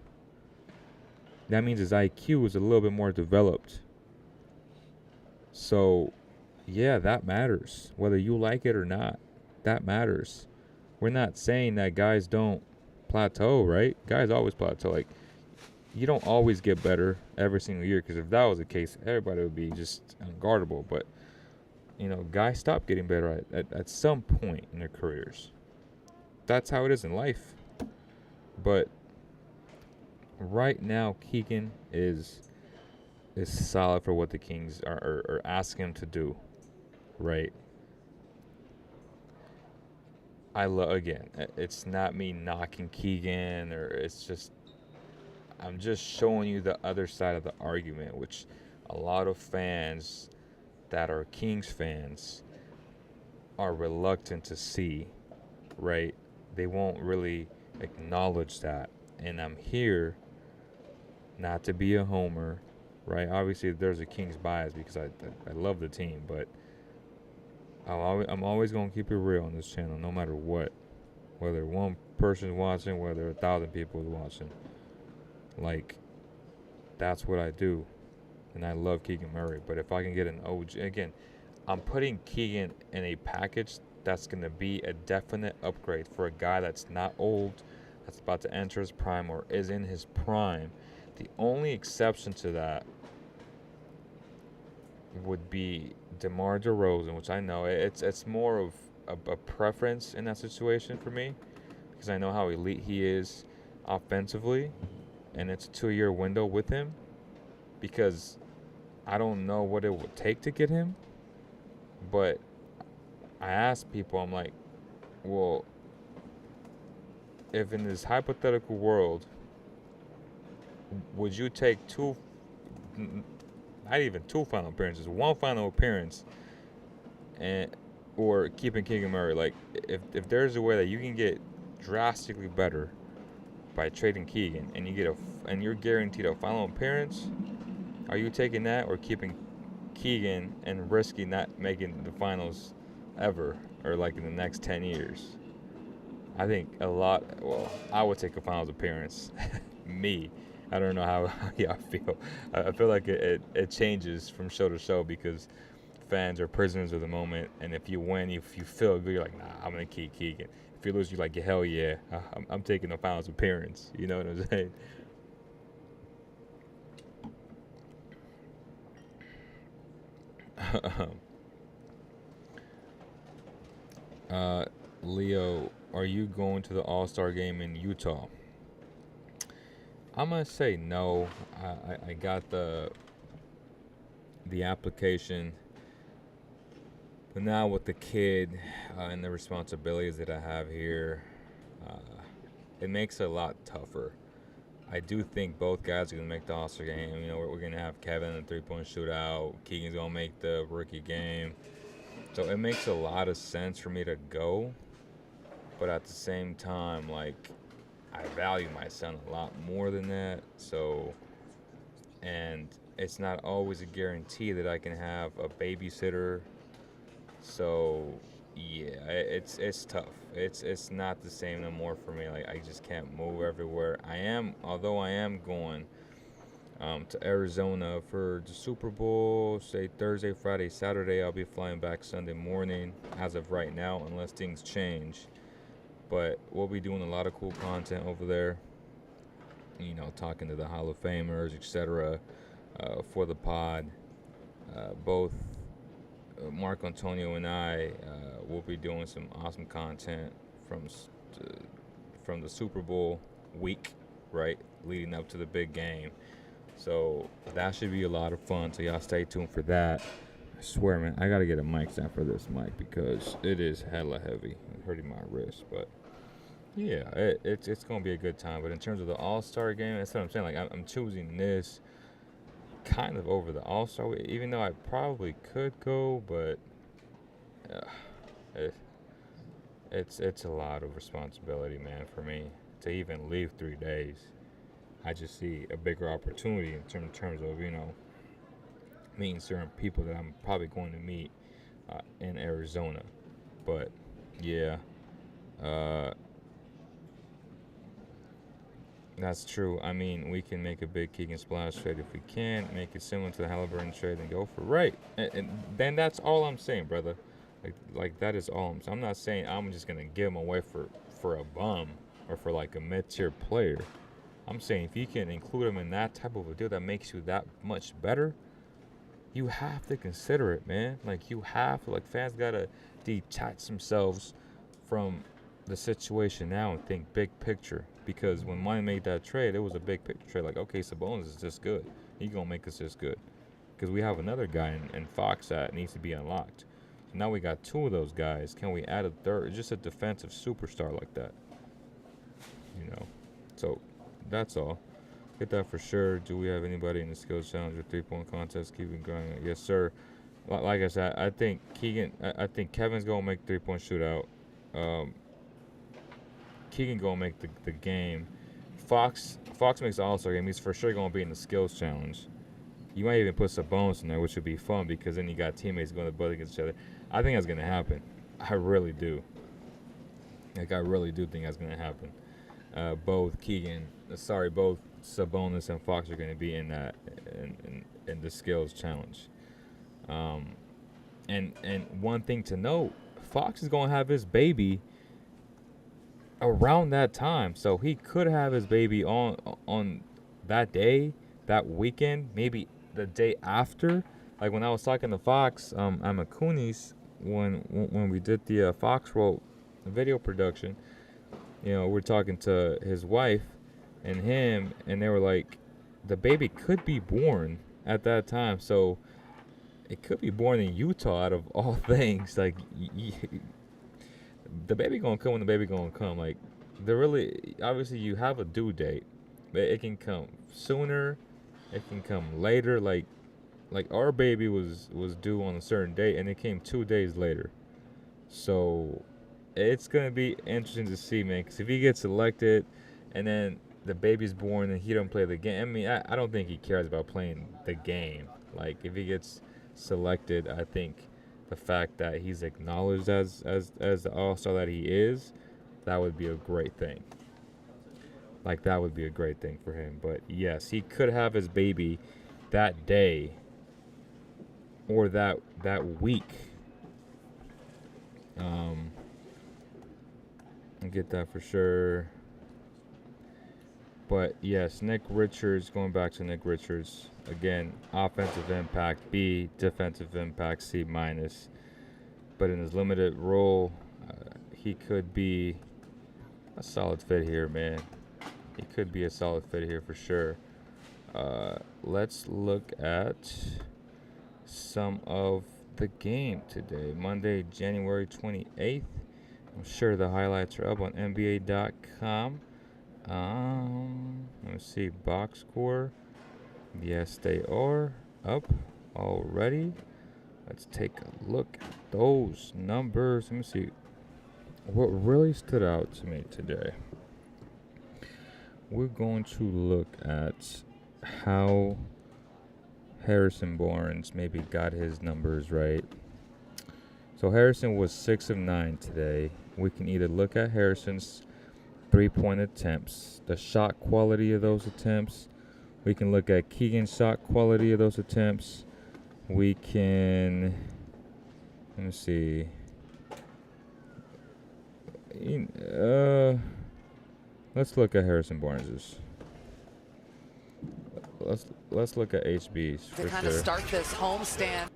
That means his IQ is a little bit more developed. So, yeah, that matters. Whether you like it or not, that matters. We're not saying that guys don't plateau, right? Guys always plateau. Like, you don't always get better every single year, because if that was the case, everybody would be just unguardable. But, guys stop getting better at some point in their careers. That's how it is in life. But right now, Keegan is solid for what the Kings are asking him to do, right? Again, it's not me knocking Keegan, or it's just, I'm just showing you the other side of the argument, which a lot of fans that are Kings fans are reluctant to see, right? They won't really acknowledge that. And I'm here not to be a homer, right? Obviously, there's a Kings bias because I love the team, but I'm always going to keep it real on this channel, no matter what. Whether one person's watching, whether 1,000 people is watching. Like, that's what I do. And I love Keegan Murray. But if I can get an OG, again, I'm putting Keegan in a package that's going to be a definite upgrade for a guy that's not old, that's about to enter his prime or is in his prime. The only exception to that would be DeMar DeRozan, which I know it's more of a preference in that situation for me, because I know how elite he is offensively, and it's a 2-year window with him, because I don't know what it would take to get him. But I ask people, I'm like, well, if in this hypothetical world, would you take not even 2 final appearances, 1 final appearance, or keeping Keegan Murray? Like, if there's a way that you can get drastically better by trading Keegan, and you're guaranteed a final appearance, are you taking that or keeping Keegan and risking not making the finals ever, or like in the next 10 years? I think I would take a finals appearance. Me. I don't know how y'all feel. I feel like it changes from show to show, because fans are prisoners of the moment, and if you win, if you feel good, you're like, nah, I'm going to keep Keegan. If you lose, you're like, hell yeah, I'm taking a finals appearance. You know what I'm saying? Leo, are you going to the All-Star game in Utah? I'm gonna say no. I got the application, but now with the kid and the responsibilities that I have here, it makes it a lot tougher. I do think both guys are gonna make the All-Star game. We're gonna have Kevin in the 3-point shootout. Keegan's gonna make the rookie game. So it makes a lot of sense for me to go, but at the same time, like, I value my son a lot more than that. So, and it's not always a guarantee that I can have a babysitter. So, yeah, it's tough. It's not the same no more for me. Like, I just can't move everywhere. Although I am going to Arizona for the Super Bowl, say Thursday, Friday, Saturday. I'll be flying back Sunday morning as of right now, unless things change. But we'll be doing a lot of cool content over there, talking to the Hall of Famers, etc., for the pod. Both Mark Antonio and I will be doing some awesome content from from the Super Bowl week, right, leading up to the big game. So that should be a lot of fun. So y'all stay tuned for that. I swear, man, I gotta get a mic stand for this mic because it is hella heavy. It's hurting my wrist, but yeah, it's gonna be a good time. But in terms of the All-Star game, that's what I'm saying. Like I'm choosing this kind of over the All-Star, even though I probably could go, but it, it's a lot of responsibility, man, for me to even leave 3 days. I just see a bigger opportunity in terms of, meeting certain people that I'm probably going to meet in Arizona. But yeah, that's true. I mean, we can make a big Keegan Splash trade if we can, make it similar to the Halliburton trade and go for right. And then that's all I'm saying, brother. Like that is all I'm saying. I'm not saying I'm just gonna give him away for a bum or for like a mid-tier player. I'm saying if you can include him in that type of a deal that makes you that much better, you have to consider it, man. Like you have to, like fans gotta detach themselves from the situation now and think big picture. Because when Money made that trade, it was a big picture trade. Like, okay, Sabonis is just good. He's gonna make us just good. Because we have another guy in Fox that needs to be unlocked. So now we got 2 of those guys. Can we add a third? Just a defensive superstar like that. So that's all. Get that for sure. Do we have anybody in the skills challenge or 3-point contest? Keep it going. Yes, sir. Like I said, I think I think Kevin's gonna make 3-point shootout. Keegan gonna make the game. Fox makes the All-Star game. He's for sure gonna be in the skills challenge. You might even put some bonus in there, which would be fun because then you got teammates going to butt against each other. I think that's gonna happen. I really do. Like I really do think that's gonna happen. Both Sabonis and Fox are gonna be in that in the skills challenge. And one thing to note, Fox is gonna have his baby around that time, so he could have his baby on that day, that weekend, maybe the day after. Like when I was talking to Fox at McCooney's when we did the Fox Roll video production, we're talking to his wife and him, and they were like, the baby could be born at that time, so it could be born in Utah out of all things. Like the baby gonna come when the baby gonna come. Like obviously you have a due date, but it can come sooner, it can come later. Like our baby was due on a certain date and it came 2 days later. So it's gonna be interesting to see, man, because if he gets selected and then the baby's born and he don't play the game, I mean, I don't think he cares about playing the game. Like if he gets selected, I think the fact that he's acknowledged as the All-Star that he is, that would be a great thing. Like that would be a great thing for him. But yes, he could have his baby that day or that week. I get that for sure. But yes, Nick Richards, going back to Nick Richards, again, offensive impact B, defensive impact C-. But in his limited role, he could be a solid fit here, man. He could be a solid fit here for sure. Let's look at some of the game today. Monday, January 28th. I'm sure the highlights are up on NBA.com. Let me see, box score. Yes, they are up already. Let's take a look at those numbers. Let me see what really stood out to me today. We're going to look at how Harrison Barnes maybe got his numbers right. So Harrison was 6 of 9 today. We can either look at Harrison's 3-point attempts, the shot quality of those attempts. We can look at Keegan's shot quality of those attempts. We can, let me see. Let's look at Harrison Barnes's. Let's look at HB's for to kind sure. of start this homestand.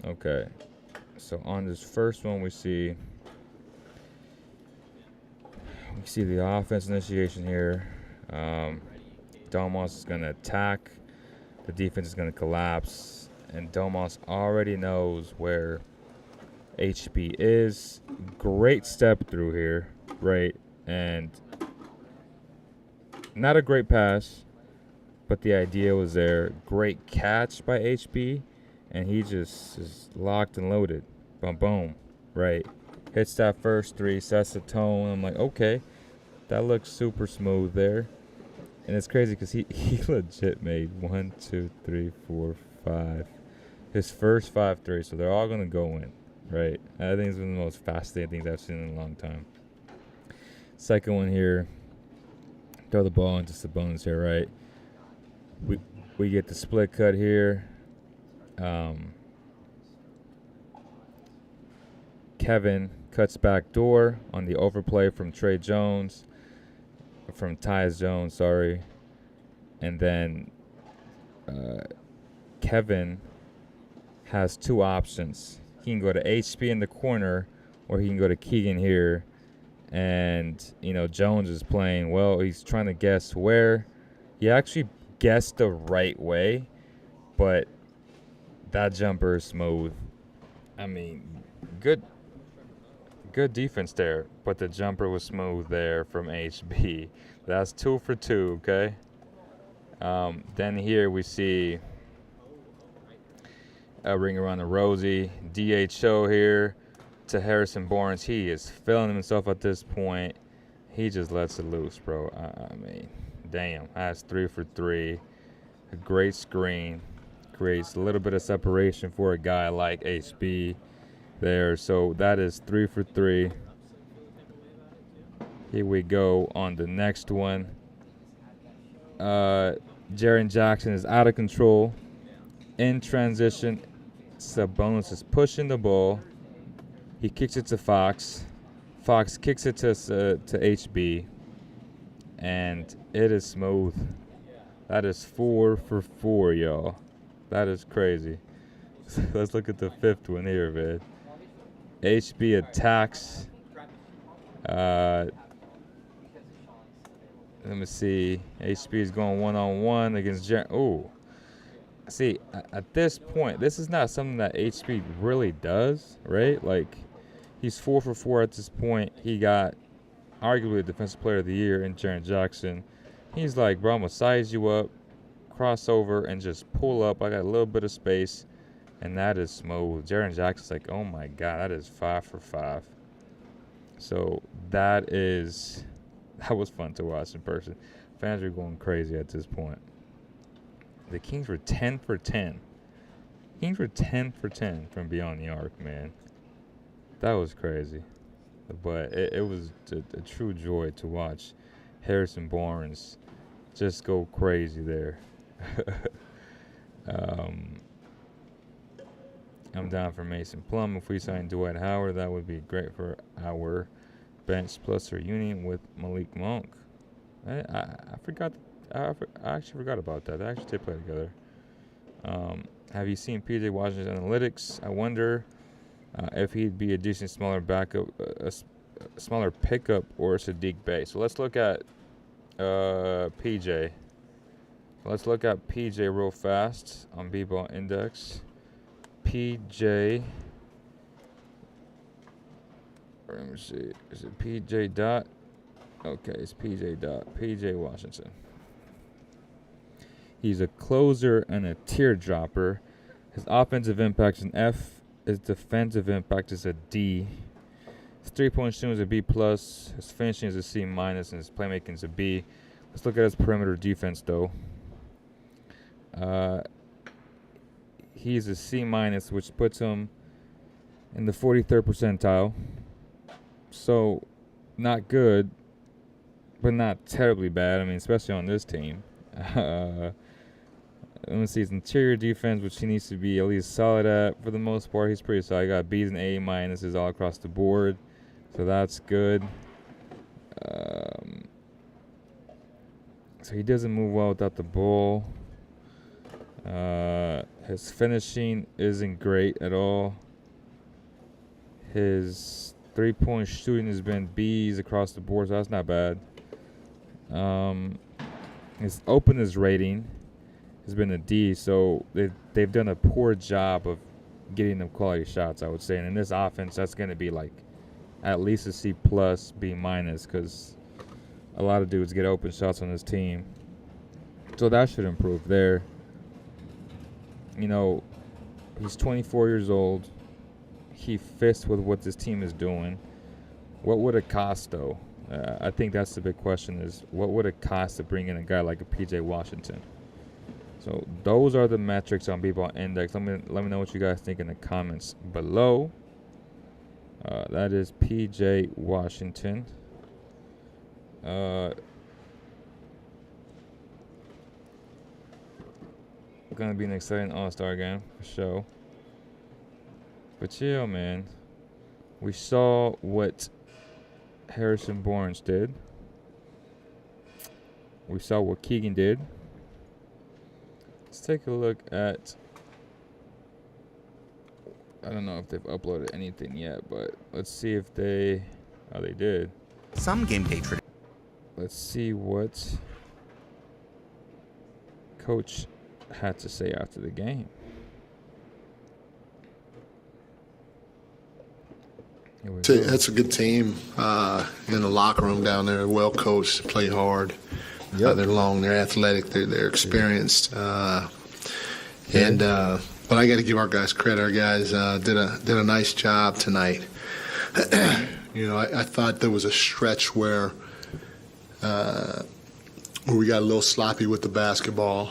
Okay, so on this first one we see You see the offense initiation here. Domas is going to attack. The defense is going to collapse. And Domas already knows where HB is. Great step through here, right? And not a great pass, but the idea was there. Great catch by HB, and he just is locked and loaded. Boom, boom, right? Hits that first three, sets the tone. I'm like, okay, that looks super smooth there. And it's crazy because he legit made 1, 2, 3, 4, 5. His first 5 threes, so they're all going to go in, right? I think it's one of the most fascinating things I've seen in a long time. Second one here, throw the ball into Sabonis here, right? We get the split cut here. Kevin cuts back door on the overplay from Tyus Jones, sorry. And then Kevin has 2 options. He can go to HB in the corner, or he can go to Keegan here. And, Jones is playing well. He's trying to guess where. He actually guessed the right way, but that jumper is smooth. I mean, good defense there, but the jumper was smooth there from HB. That's 2 for 2, okay? Then here we see a ring around the Rosie. DHO here to Harrison Barnes. He is feeling himself at this point. He just lets it loose, bro. I mean, damn. That's 3 for 3. A great screen. Creates a little bit of separation for a guy like HB there. So that is 3 for 3. Here we go on the next one. Jaren Jackson is out of control. In transition, Sabonis is pushing the ball. He kicks it to Fox. Fox kicks it to HB. And it is smooth. That is 4 for 4, y'all. That is crazy. Let's look at the 5th one here, man. HB attacks. Let me see. HB is going one-on-one against Jaren. Ooh. See, at this point, this is not something that HB really does, right? Like, he's 4 for 4 at this point. He got arguably Defensive Player of the Year in Jaren Jackson. He's like, bro, I'm going to size you up, crossover, and just pull up. I got a little bit of space, and that is smooth. Jaren Jackson's like, oh, my God, that is 5 for 5. So that was fun to watch in person. Fans are going crazy at this point. The Kings were 10 for 10. Kings were 10 for 10 from beyond the arc, man. That was crazy. But it was a true joy to watch Harrison Barnes just go crazy there. I'm down for Mason Plum. If we sign Dwight Howard, that would be great for our bench plus our union with Malik Monk. I forgot. I actually forgot about that. They actually did play together. Have you seen PJ Washington's analytics? I wonder if he'd be a decent smaller backup, a smaller pickup, or Sadiq Bey. So let's look at PJ. Let's look at PJ real fast on B-Ball Index. PJ. Let me see. Is it PJ dot? Okay, it's PJ dot. PJ Washington. He's a closer and a teardropper. His offensive impact is an F. His defensive impact is a D. His three-point shooting is a B+. His finishing is a C-, and his playmaking is a B. Let's look at his perimeter defense, though. He's a C-, which puts him in the 43rd percentile. So, not good, but not terribly bad. I mean, especially on this team. Let me see his interior defense, which he needs to be at least solid at. For the most part, he's pretty solid. He got B's and A- all across the board, so that's good. So he doesn't move well without the ball. His finishing isn't great at all. His 3-point shooting has been B's across the board, so that's not bad. His openness rating has been a D, so they've done a poor job of getting them quality shots, I would say. And in this offense, that's going to be like at least a C+, B-, because a lot of dudes get open shots on this team. So that should improve there. You know, he's 24 years old. He fits with what this team is doing. What would it cost, though? I think that's the big question, is what would it cost to bring in a guy like a P.J. Washington? So those are the metrics on B-Ball Index. Let me know what you guys think in the comments below. That is P.J. Washington. Going to be an exciting All-Star game for sure. But yeah, man, we saw what Harrison Barnes did. We saw what Keegan did. Let's take a look at, I don't know if they've uploaded anything yet, but let's see if they did. Some game day tradition. Let's see what Coach had to say after the game. That's a good team in the locker room down there. Well coached, play hard. Yep. They're long, they're athletic, they're experienced, but I got to give our guys credit. Our guys did a nice job tonight. You know, I thought there was a stretch where we got a little sloppy with the basketball.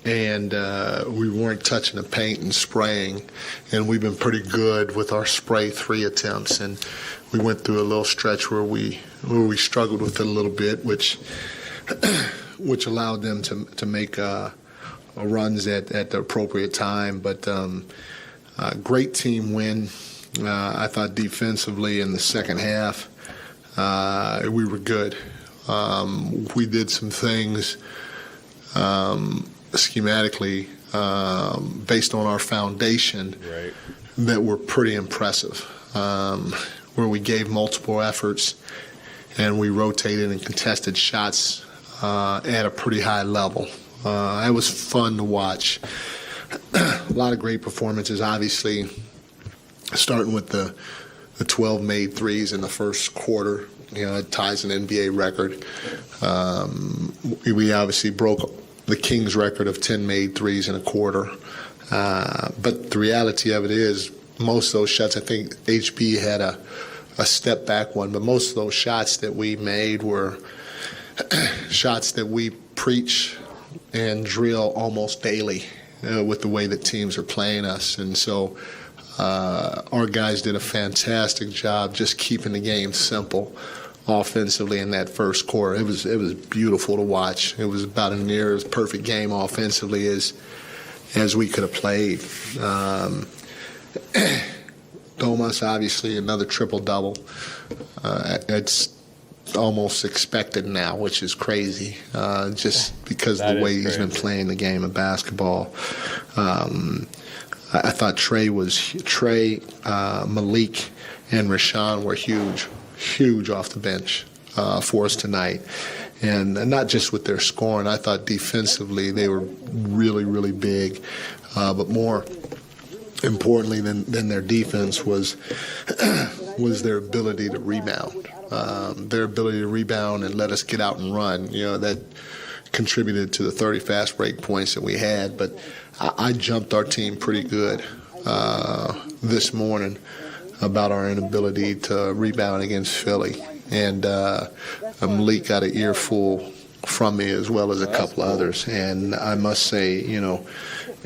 And we weren't touching the paint and spraying, and we've been pretty good with our spray 3 attempts, and we went through a little stretch where we struggled with it a little bit, which allowed them to make runs at the appropriate time. But great team win. I thought defensively in the second half we were good. We did some things schematically based on our foundation, Right. that were pretty impressive, where we gave multiple efforts and we rotated and contested shots at a pretty high level. It was fun to watch. A lot of great performances, obviously, starting with the 12 made threes in the first quarter. You know, it ties an NBA record. We obviously broke the Kings record of 10 made threes in a quarter. But the reality of it is, most of those shots, I think HB had a step back one, but most of those shots that we made were shots that we preach and drill almost daily with the way that teams are playing us. And so our guys did a fantastic job just keeping the game simple offensively in that first quarter. It was beautiful to watch. It was about as near as perfect game offensively as we could have played. Domas, obviously, another triple-double. It's almost expected now, which is crazy, just because of the way he's been playing the game of basketball. I thought Trey, Malik, and Rashawn were huge off the bench for us tonight. And not just with their scoring. I thought defensively they were really, really big. But more importantly than their defense was their ability to rebound. Their ability to rebound and let us get out and run. You know, that contributed to the 30 fast break points that we had. But I jumped our team pretty good this morning about our inability to rebound against Philly. And Malik got an earful from me, as well as a couple others. And I must say, you know,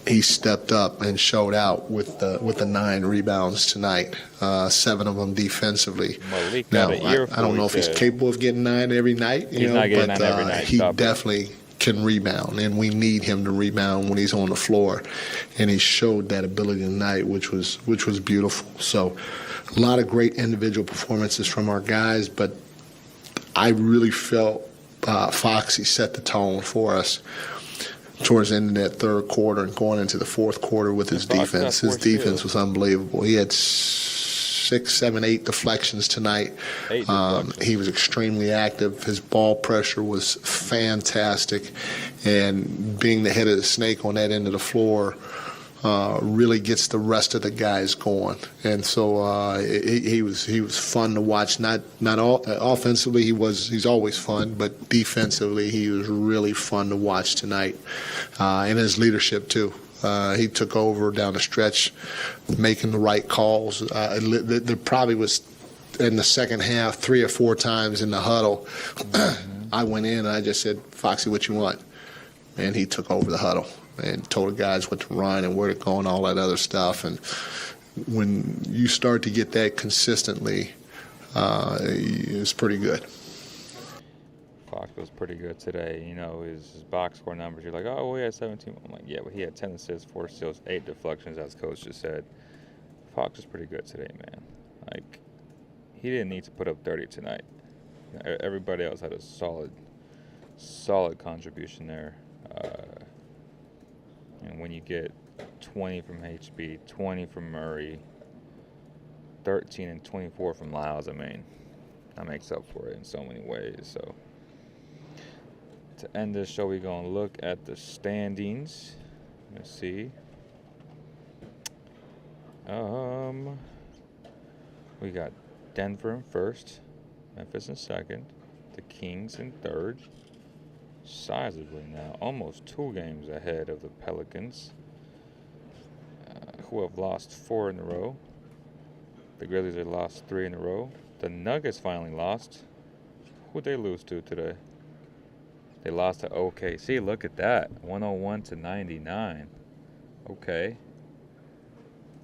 he stepped up and showed out with the 9 rebounds tonight, 7 of them defensively. Malik now, got an earful. I don't know if he's capable of getting 9 every night, He's not getting but 9 every night. he definitely can rebound, and we need him to rebound when he's on the floor. And he showed that ability tonight, which was beautiful. So a lot of great individual performances from our guys, but I really felt Foxy set the tone for us towards the end of that third quarter and going into the fourth quarter with his defense. His defense was unbelievable. He had 6, 7, 8 deflections tonight. 8 deflections. He was extremely active. His ball pressure was fantastic. And being the head of the snake on that end of the floor really gets the rest of the guys going. And so he was fun to watch. Not all offensively, he's always fun, but defensively he was really fun to watch tonight. And his leadership too. He took over down the stretch, making the right calls. There probably was in the second half 3 or 4 times in the huddle. I went in and I just said, "Foxy, what you want?" And he took over the huddle and told the guys what to run and where to go and all that other stuff. And when you start to get that consistently, it's pretty good. Fox was pretty good today. You know, his box score numbers, you're like, oh, well, he had 17. I'm like, yeah, but he had 10 assists, 4 steals, 8 deflections, as Coach just said. Fox was pretty good today, man. Like, he didn't need to put up 30 tonight. Everybody else had a solid contribution there. And when you get 20 from HB, 20 from Murray, 13 and 24 from Lyles, I mean, that makes up for it in so many ways. So to end this show, we're going to look at the standings. Let's see. We got Denver in first, Memphis in second, the Kings in third, sizably now, almost 2 games ahead of the Pelicans, who have lost 4 in a row. The Grizzlies have lost 3 in a row. The Nuggets finally lost. Who'd they lose to today? They lost to OKC. Look at that, 101-99. Okay.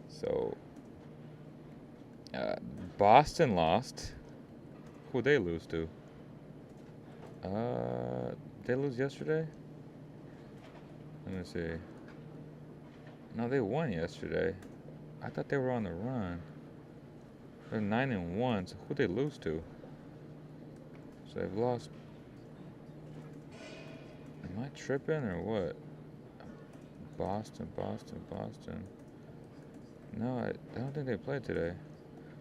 So Boston lost. Who'd they lose to? They lose yesterday? Let me see. No, they won yesterday. I thought they were on the run. They're 9-1. So who'd they lose to? So they've lost. Am I tripping or what? Boston. No, I don't think they played today.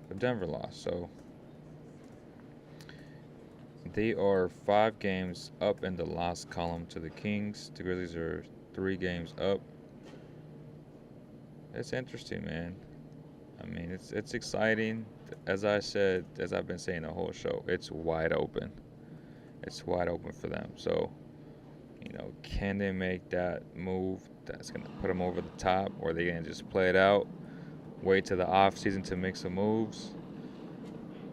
But Denver lost, so they are 5 games up in the loss column to the Kings. The Grizzlies are 3 games up. It's interesting, man. I mean, it's exciting. As I said, as I've been saying the whole show, it's wide open. It's wide open for them. So, you know, can they make that move that's going to put them over the top, or are they going to just play it out, wait till the off season to make some moves?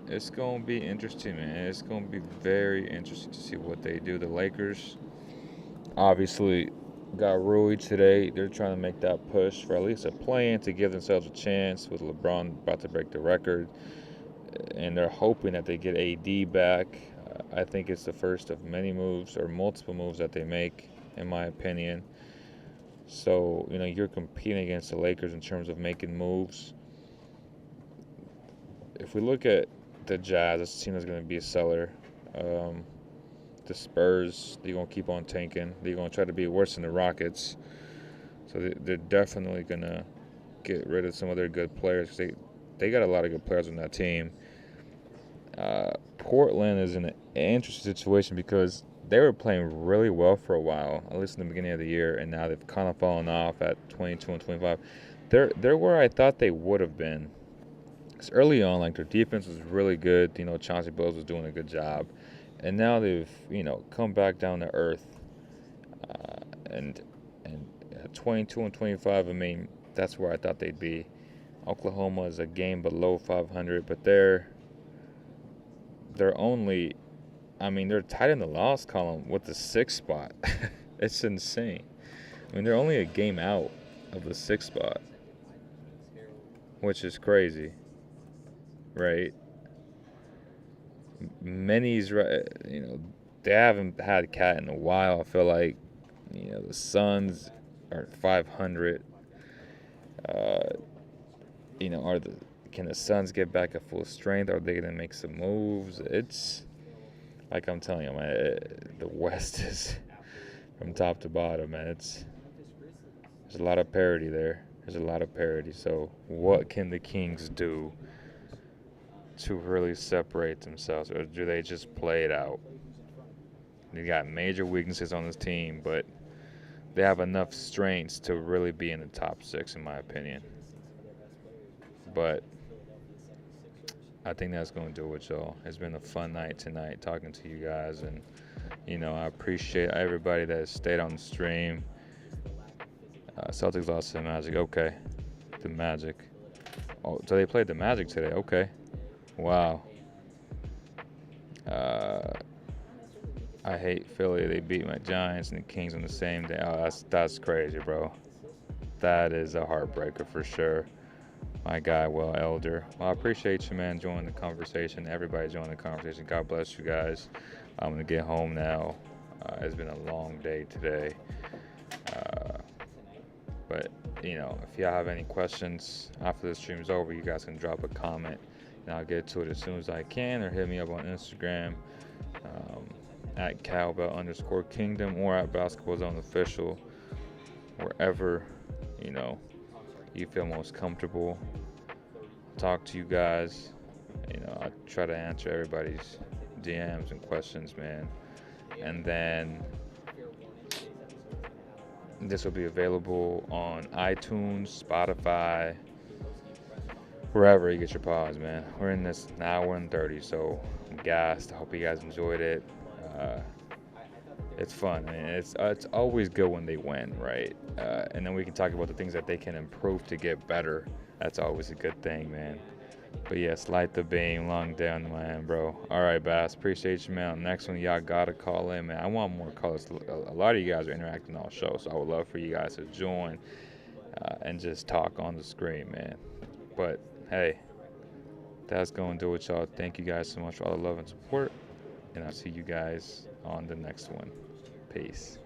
It's going to be interesting, man. It's going to be very interesting to see what they do. The Lakers obviously got Rui today. They're trying to make that push for at least a play-in to give themselves a chance with LeBron about to break the record. And they're hoping that they get AD back. I think it's the first of many moves or multiple moves that they make, in my opinion. So, you know, you're competing against the Lakers in terms of making moves. If we look at the Jazz, this team is going to be a seller. The Spurs, they're going to keep on tanking. They're going to try to be worse than the Rockets. So they're definitely going to get rid of some of their good players. They got a lot of good players on that team. Portland is in an interesting situation because they were playing really well for a while, at least in the beginning of the year, and now they've kind of fallen off at 22 and 25. They're where I thought they would have been. Because early on, like, their defense was really good. You know, Chauncey Billups was doing a good job. And now they've, you know, come back down to earth. And at 22 and 25, I mean, that's where I thought they'd be. Oklahoma is a game below 500, but they're only, I mean, they're tied in the loss column with the 6th spot. It's insane. I mean, they're only a game out of the 6th spot, which is crazy, right? Many's, you know, they haven't had Cat in a while. I feel like, you know, the Suns are 500. You know, can the Suns get back at full strength? Are they going to make some moves? It's like I'm telling you, man, the West is from top to bottom, man. There's a lot of parity there. There's a lot of parity. So what can the Kings do to really separate themselves, or do they just play it out? They got major weaknesses on this team, but they have enough strengths to really be in the top 6, in my opinion. But I think that's going to do it, y'all. It's been a fun night tonight talking to you guys, and I appreciate everybody that has stayed on the stream. Celtics lost to the Magic. Okay, the Magic. Oh, so they played the Magic today. Okay, wow. I hate Philly. They beat my Giants and the Kings on the same day. Oh, that's crazy, bro. That is a heartbreaker for sure. My guy, Will Elder. Well, I appreciate you, man, joining the conversation. Everybody joining the conversation. God bless you guys. I'm going to get home now. It's been a long day today. But, if y'all have any questions after the stream's over, you guys can drop a comment, and I'll get to it as soon as I can, or hit me up on Instagram at cowbell_kingdom or at basketballzoneofficial, wherever, you feel most comfortable. Talk to you guys. I try to answer everybody's DMs and questions, man. And then this will be available on iTunes, Spotify, wherever you get your pods, man. We're in this an hour and 30, so I'm gassed. I hope you guys enjoyed it. It's fun. I mean, it's always good when they win, right? And then we can talk about the things that they can improve to get better. That's always a good thing, man. But yes, light the beam, long down the line, bro. All right, Bass, appreciate you, man. Next one, y'all gotta call in, man. I want more callers. A lot of you guys are interacting all show, so I would love for you guys to join and just talk on the screen, man. But hey, that's gonna do it, y'all. Thank you guys so much for all the love and support, and I'll see you guys on the next one. Peace.